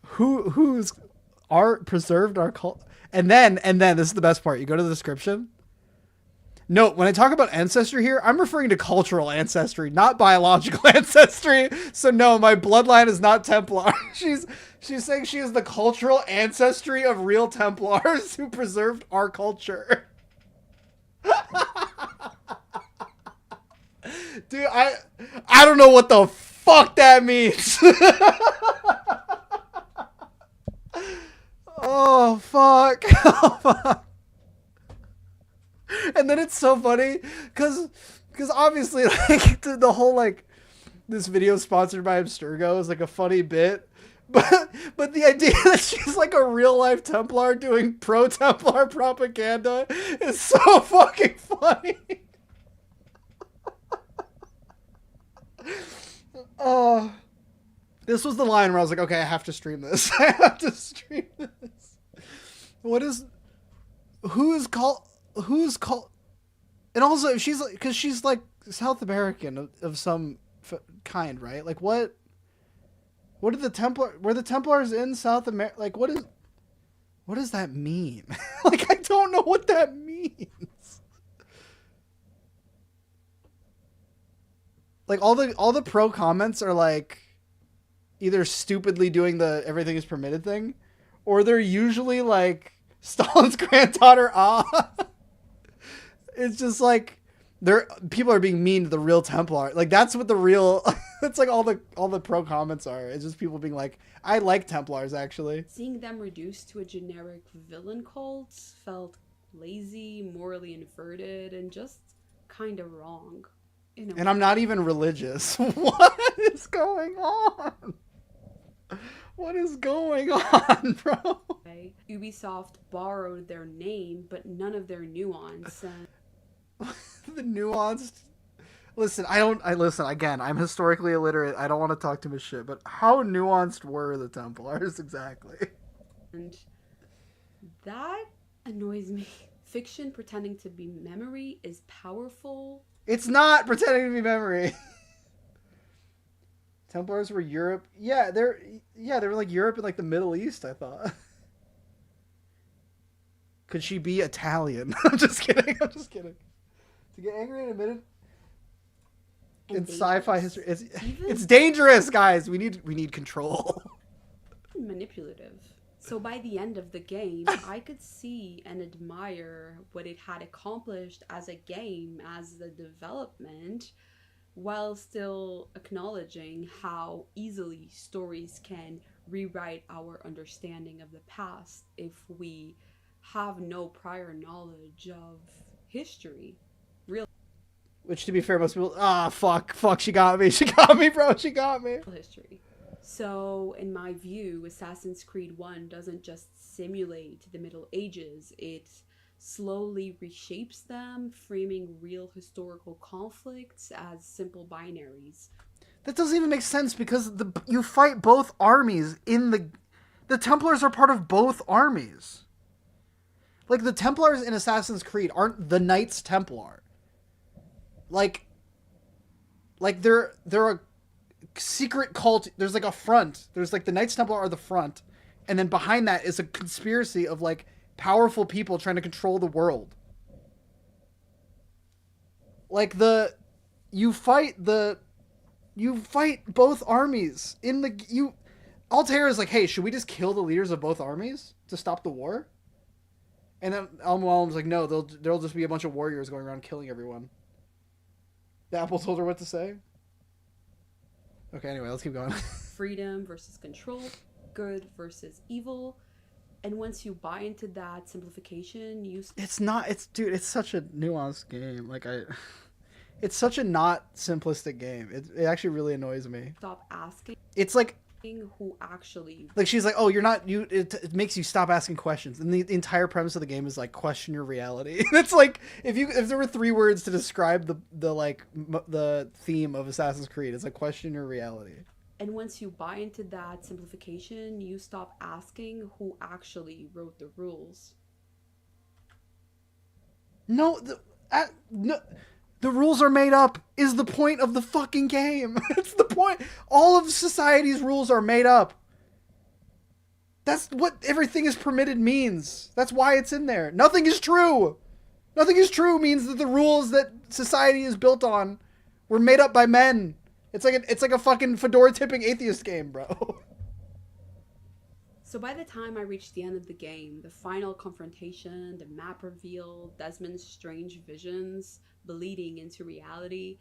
Who's preserved our culture? And then this is the best part. You go to the description. Note, when I talk about ancestry here, I'm referring to cultural ancestry, not biological ancestry. So no, my bloodline is not Templar. She's saying she is the cultural ancestry of real Templars who preserved our culture. Dude, I don't know what the fuck that means. Oh fuck. Oh fuck. And then it's so funny because obviously like the whole like this video sponsored by Abstergo is like a funny bit. But the idea that she's like a real life Templar doing pro Templar propaganda is so fucking funny. Oh, this was the line where I was like, okay, I have to stream this. I have to stream this. Who's called, and also if she's like, cause she's like South American of some kind, right? Like what did were the Templars in South America? Like what does that mean? Like, I don't know what that means. Like all the pro comments are like either stupidly doing the everything is permitted thing, or they're usually like Stalin's granddaughter. It's just like people are being mean to the real Templar. Like that's what the real that's like all the pro comments are. It's just people being like, I like Templars actually.
Seeing them reduced to a generic villain cult felt lazy, morally inverted, and just kind of wrong.
And I'm not even religious. What is going on? What is going on, bro?
Ubisoft borrowed their name, but none of their nuance.
The nuanced. Listen, listen again. I'm historically illiterate. I don't want to talk too much shit. But how nuanced were the Templars exactly?
And that annoys me. Fiction pretending to be memory is powerful.
It's not pretending to be memory. Templars were Europe. Yeah, they were like Europe and like the Middle East, I thought. Could she be Italian? I'm just kidding. To get angry in a minute in sci-fi history, it's dangerous, guys. We need control.
Manipulative. So by the end of the game, I could see and admire what it had accomplished as a game, as the development, while still acknowledging how easily stories can rewrite our understanding of the past if we have no prior knowledge of history.
Which, to be fair, most people... fuck, she got me, bro, she got me.
History. So, in my view, Assassin's Creed 1 doesn't just simulate the Middle Ages, it slowly reshapes them, framing real historical conflicts as simple binaries.
That doesn't even make sense because you fight both armies in the Templars are part of both armies. Like, the Templars in Assassin's Creed aren't the Knights Templar. Like they're a secret cult. There's like a front. There's like the Knights Templar are the front, and then behind that is a conspiracy of like powerful people trying to control the world. Like you fight both armies in the Altair is like, hey, should we just kill the leaders of both armies to stop the war? And then Al-Mualim's like, no, there'll just be a bunch of warriors going around killing everyone. The apple told her what to say. Okay, anyway, let's keep going.
Freedom versus control, good versus evil. And once you buy into that simplification,
it's such a nuanced game. It's such a not simplistic game. It actually really annoys me.
Stop asking.
It's like
who actually,
like, she's like, oh, you're not you. It makes you stop asking questions, and the entire premise of the game is like, question your reality. It's like if there were 3 words to describe the theme of Assassin's Creed, it's like, question your reality.
And once you buy into that simplification, you stop asking who actually wrote the rules.
No, the rules are made up is the point of the fucking game. It's the point. All of society's rules are made up. That's what everything is permitted means. That's why it's in there. Nothing is true. Nothing is true means that the rules that society is built on were made up by men. It's like a fucking fedora tipping atheist game, bro.
So by the time I reached the end of the game, the final confrontation, the map reveal, Desmond's strange visions bleeding into reality,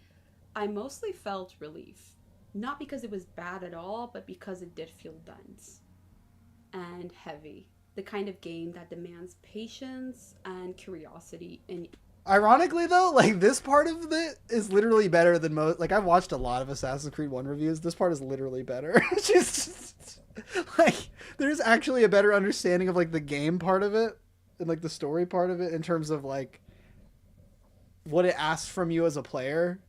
I mostly felt relief. Not because it was bad at all, but because it did feel dense and heavy. The kind of game that demands patience and curiosity in.
Ironically, though, like, this part of it is literally better than most. Like, I've watched a lot of Assassin's Creed 1 reviews. This part is literally better. Just, like, there's actually a better understanding of, like, the game part of it and, like, the story part of it in terms of, like, what it asks from you as a player.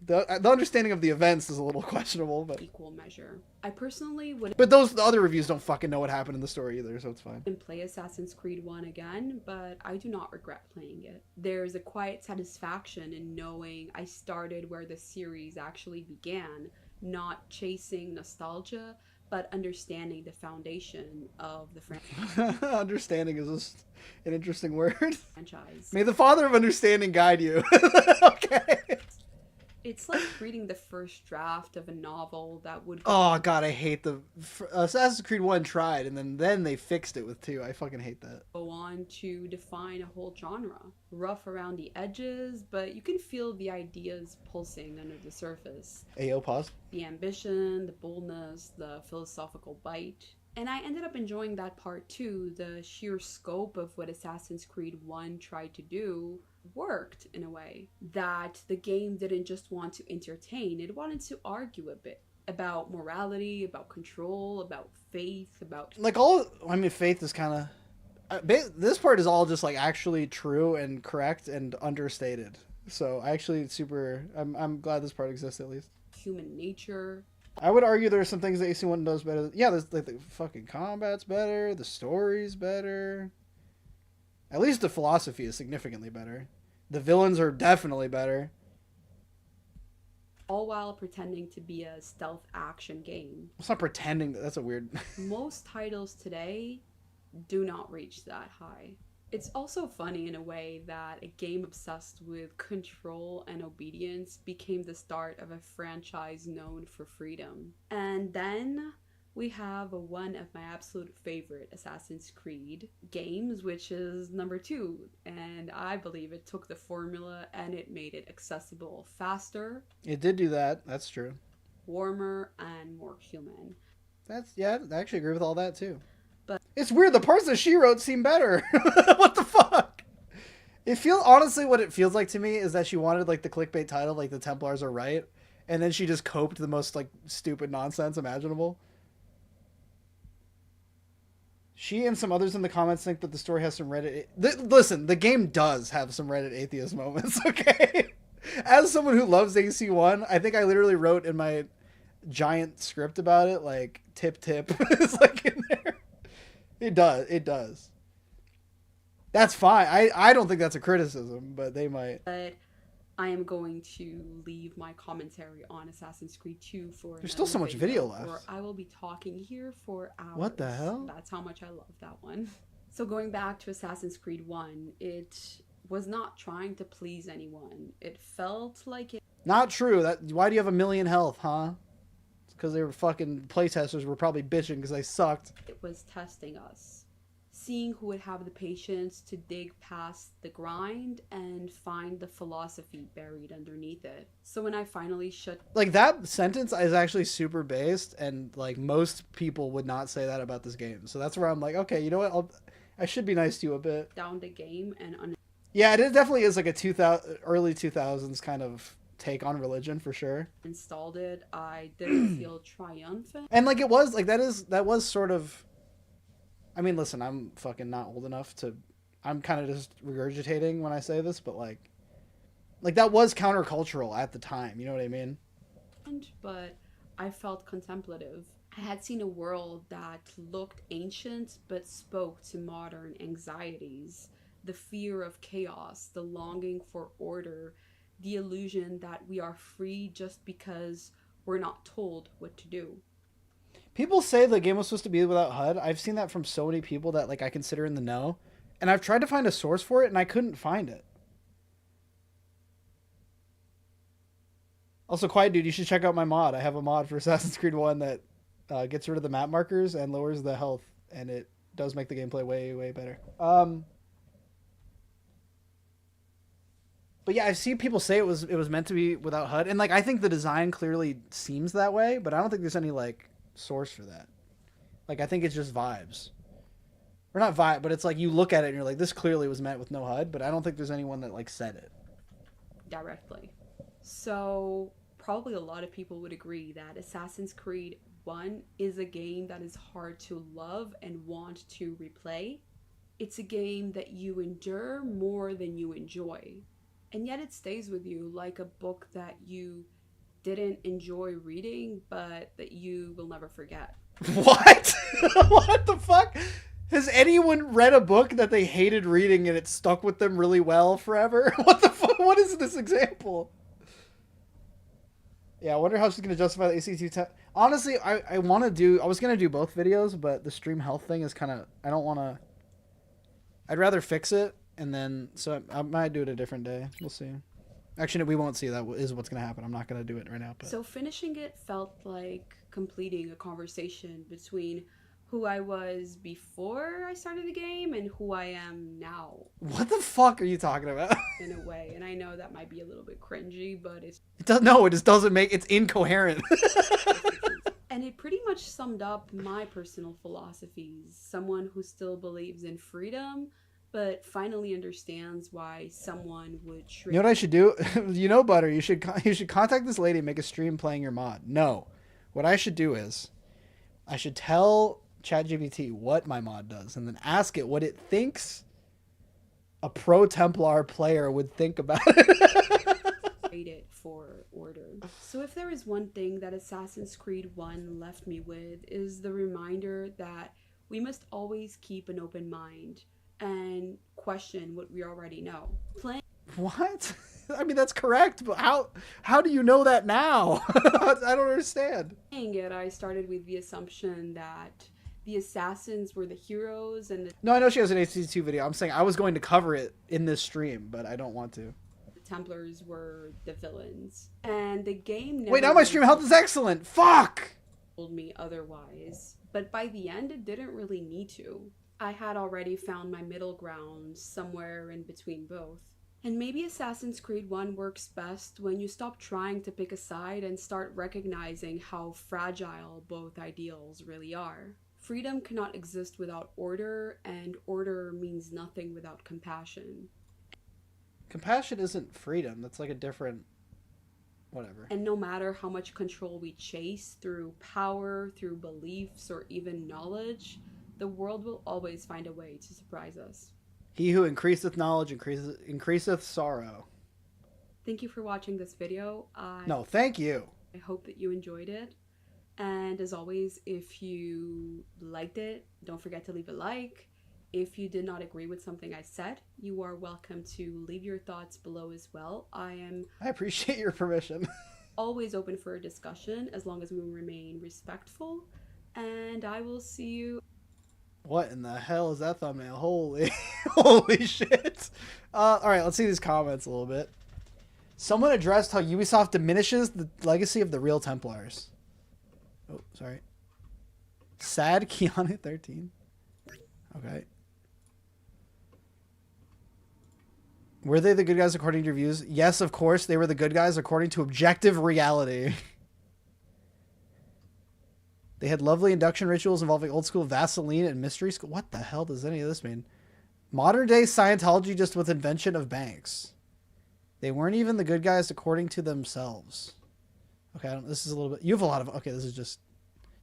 The understanding of the events is a little questionable, but
Equal measure. I personally would.
But the other reviews don't fucking know what happened in the story either, so it's fine.
Play Assassin's Creed 1 again, but I do not regret playing it. There's a quiet satisfaction in knowing I started where the series actually began, not chasing nostalgia, but understanding the foundation of the
Understanding is just an interesting word.
franchise.
May the father of understanding guide you. Okay.
It's like reading the first draft of a novel that would
Oh god, I hate the Assassin's Creed 1 tried and then they fixed it with 2. I fucking hate that.
go on to define a whole genre. Rough around the edges, but you can feel the ideas pulsing under the surface.
Ayo, pause.
The ambition, the boldness, the philosophical bite. And I ended up enjoying that part too. The sheer scope of what Assassin's Creed 1 tried to do worked in a way. That the game didn't just want to entertain, it wanted to argue a bit about morality, about control, about faith, about...
Like, faith is kind of... this part is all just, like, actually true and correct and understated. So, I'm glad this part exists, at least.
human nature.
I would argue there are some things that AC1 does better. Yeah, there's, like, the fucking combat's better, the story's better. At least the philosophy is significantly better. The villains are definitely better.
All while pretending to be a stealth action game.
It's not pretending. That's a weird...
Most titles today do not reach that high. It's also funny in a way that a game obsessed with control and obedience became the start of a franchise known for freedom. And then we have one of my absolute favorite Assassin's Creed games, which is number 2. And I believe it took the formula and it made it accessible faster.
It did do that. That's true.
Warmer and more human.
I actually agree with all that too.
But
it's weird. The parts that she wrote seem better. What the fuck? Honestly, what it feels like to me is that she wanted, like, the clickbait title, like, the Templars are right. And then she just coped the most, like, stupid nonsense imaginable. She and some others in the comments think that the story has some Reddit... Listen, the game does have some Reddit atheist moments, okay? As someone who loves AC1, I think I literally wrote in my giant script about it, like, tip is, like, in there. It does. That's fine. I don't think that's a criticism, but they might.
But I am going to leave my commentary on Assassin's Creed 2 for...
There's still so much video left.
Or I will be talking here for hours.
What the hell?
That's how much I love that one. So going back to Assassin's Creed 1, it was not trying to please anyone. It felt like it...
Not true. Why do you have 1 million health, huh? Because they were fucking playtesters were probably bitching because they sucked.
It was testing us. Seeing who would have the patience to dig past the grind and find the philosophy buried underneath it. So when I finally shut...
Like, that sentence is actually super based, and, like, most people would not say that about this game. So that's where I'm like, okay, you know what? I should be nice to you a bit.
Down the game and...
Yeah, it definitely is like a early 2000s kind of take on religion for sure.
Installed it, I didn't feel triumphant.
And like it was like that was sort of... I mean, listen, I'm fucking not old enough to... I'm kind of just regurgitating when I say this, but like that was countercultural at the time, you know what I mean?
But I felt contemplative. I had seen a world that looked ancient but spoke to modern anxieties. The fear of chaos, the longing for order, the illusion that we are free just because we're not told what to do.
People say the game was supposed to be without HUD. I've seen that from so many people that like I consider in the know. And I've tried to find a source for it and I couldn't find it. Also, Quiet Dude, you should check out my mod. I have a mod for Assassin's Creed 1 that gets rid of the map markers and lowers the health. And it does make the gameplay way, way better. But yeah, I've seen people say it was meant to be without HUD, and like I think the design clearly seems that way, but I don't think there's any like source for that. Like I think it's just vibes, or not vibe, but it's like you look at it and you're like, this clearly was meant with no HUD, but I don't think there's anyone that like said it
directly. So probably a lot of people would agree that Assassin's Creed 1 is a game that is hard to love and want to replay. It's a game that you endure more than you enjoy. And yet it stays with you like a book that you didn't enjoy reading, but that you will never forget.
What? What the fuck? Has anyone read a book that they hated reading and it stuck with them really well forever? What the fuck? What is this example? Yeah, I wonder how she's going to justify the AC2. Honestly, I want to do... I was going to do both videos, but the stream health thing is kind of... I don't want to... I'd rather fix it, and then... So I might do it a different day. We'll see. Actually, we won't see. That is what's going to happen. I'm not going to do it right now. But...
So finishing it felt like completing a conversation between who I was before I started the game and who I am now.
What the fuck are you talking about?
In a way, and I know that might be a little bit cringy, but
it just doesn't make... It's incoherent.
And it pretty much summed up my personal philosophies. Someone who still believes in freedom, but finally understands why someone would shrink.
You know what I should do? You know, Butter, you should contact this lady and make a stream playing your mod. No. What I should do is I should tell ChatGPT what my mod does and then ask it what it thinks a pro Templar player would think about it.
It for order. So if there is one thing that Assassin's Creed 1 left me with, is the reminder that we must always keep an open mind and question what we already know.
What? I mean, that's correct, but how do you know that now? I don't understand.
Playing it, I started with the assumption that the assassins were the heroes and
No, I know she has an HC2 video. I'm saying I was going to cover it in this stream, but I don't want to.
Templars were the villains, and the game never...
Wait, now my stream health is excellent. Fuck!
...told me otherwise, but by the end it didn't really need to. I had already found my middle ground somewhere in between both. And maybe Assassin's Creed 1 works best when you stop trying to pick a side and start recognizing how fragile both ideals really are. Freedom cannot exist without order, and order means nothing without compassion.
Compassion isn't freedom. That's like a different... whatever.
And no matter how much control we chase through power, through beliefs, or even knowledge, the world will always find a way to surprise us.
He who increaseth knowledge increaseth sorrow.
Thank you for watching this video.
No, thank you.
I hope that you enjoyed it. And as always, if you liked it, don't forget to leave a like. If you did not agree with something I said, you are welcome to leave your thoughts below as well. I
appreciate your permission.
Always open for a discussion as long as we remain respectful. And I will see you.
What in the hell is that thumbnail? Holy, holy shit. All right, let's see these comments a little bit. Someone addressed how Ubisoft diminishes the legacy of the real Templars. Oh, sorry. Sad Keanu 13. Okay. Were they the good guys according to your views? Yes, of course, they were the good guys according to objective reality. They had lovely induction rituals involving old school Vaseline and mystery school. What the hell does any of this mean? Modern day Scientology just with invention of banks. They weren't even the good guys according to themselves. Okay, this is a little bit... You have a lot of... Okay, this is just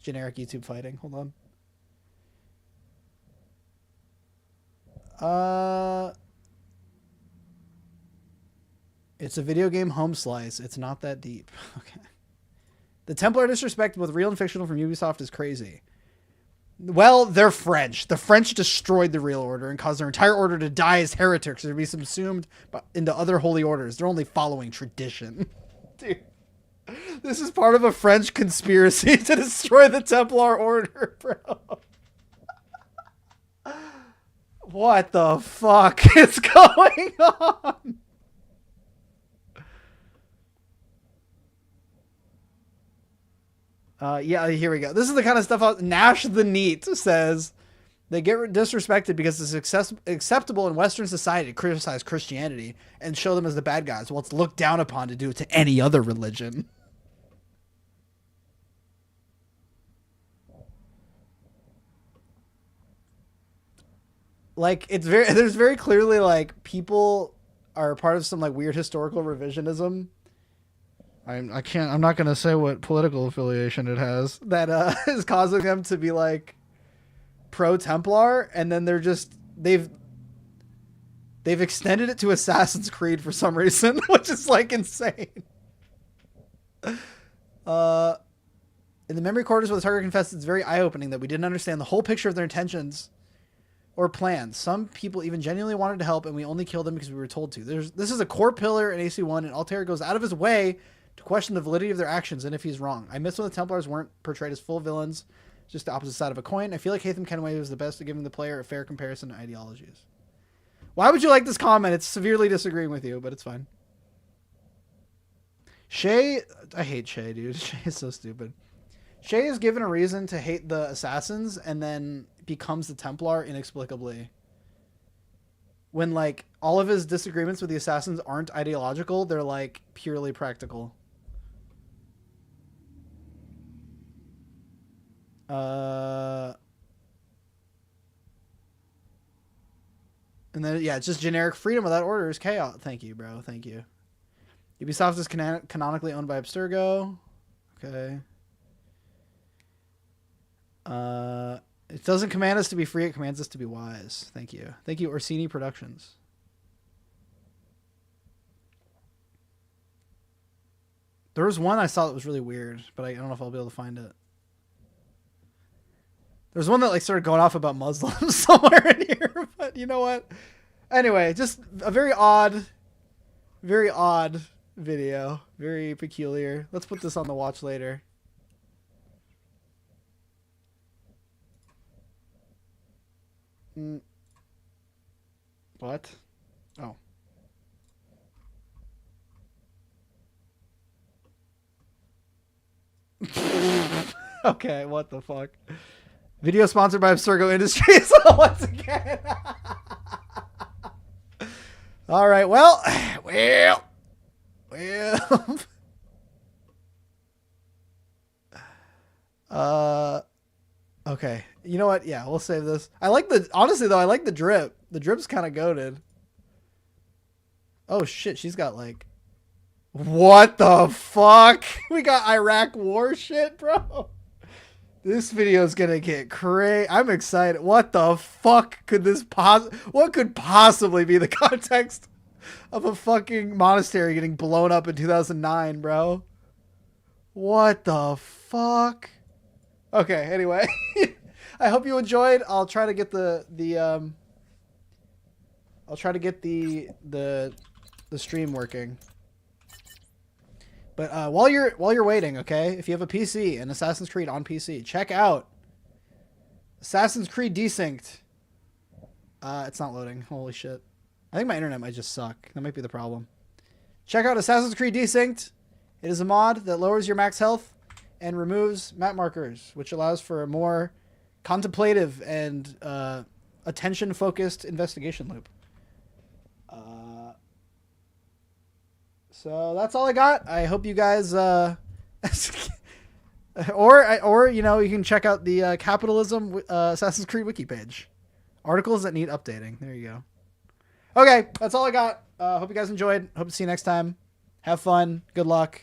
generic YouTube fighting. Hold on. It's a video game home slice. It's not that deep. Okay. The Templar disrespect, both real and fictional, from Ubisoft is crazy. Well, they're French. The French destroyed the real order and caused their entire order to die as heretics or to be subsumed into other holy orders. They're only following tradition. Dude. This is part of a French conspiracy to destroy the Templar order, bro. What the fuck is going on? Yeah, here we go. This is the kind of stuff Nash the Neat says. They get disrespected because it's acceptable in Western society to criticize Christianity and show them as the bad guys. Well, it's looked down upon to do it to any other religion. Like, there's very clearly, like, people are part of some, like, weird historical revisionism. I'm not going to say what political affiliation it has that is causing them to be, like, pro-Templar, and then they've extended it to Assassin's Creed for some reason, which is, like, insane. In the memory quarters where the target confessed, it's very eye-opening that we didn't understand the whole picture of their intentions or plans. Some people even genuinely wanted to help, and we only killed them because we were told to. This is a core pillar in AC1, and Altair goes out of his way to question the validity of their actions and if he's wrong. I miss when the Templars weren't portrayed as full villains, just the opposite side of a coin. I feel like Haytham Kenway was the best at giving the player a fair comparison to ideologies. Why would you like this comment? It's severely disagreeing with you, but it's fine. Shay, I hate Shay, dude. Shay is so stupid. Shay is given a reason to hate the assassins and then becomes the Templar inexplicably. When, like, all of his disagreements with the assassins aren't ideological, they're, like, purely practical. And then, yeah, it's just generic freedom without orders. Chaos. Thank you, bro. Thank you. Ubisoft is canonically owned by Abstergo. Okay. It doesn't command us to be free. It commands us to be wise. Thank you. Thank you, Orsini Productions. There was one I saw that was really weird, but I don't know if I'll be able to find it. There's one that, like, started going off about Muslims somewhere in here, but you know what? Anyway, just a very odd video. Very peculiar. Let's put this on the watch later. What? Oh. Okay, what the fuck? Video sponsored by Abstergo Industries once again. All right, well. Okay. You know what? Yeah, we'll save this. Honestly though, I like the drip. The drip's kind of goated. Oh shit, she's got, like, what the fuck? We got Iraq war shit, bro. This video is gonna get crazy. I'm excited. What the fuck could this what could possibly be the context of a fucking monastery getting blown up in 2009, bro? What the fuck? Okay, anyway. I hope you enjoyed. I'll try to get the stream working. But while you're waiting, okay, if you have a PC and Assassin's Creed on PC, check out Assassin's Creed Desynced. It's not loading. Holy shit. I think my internet might just suck. That might be the problem. Check out Assassin's Creed Desynced. It is a mod that lowers your max health and removes map markers, which allows for a more contemplative and attention-focused investigation loop. So that's all I got. I hope you guys, or you know, you can check out the capitalism Assassin's Creed wiki page. Articles that need updating. There you go. Okay, that's all I got. Hope you guys enjoyed. Hope to see you next time. Have fun. Good luck.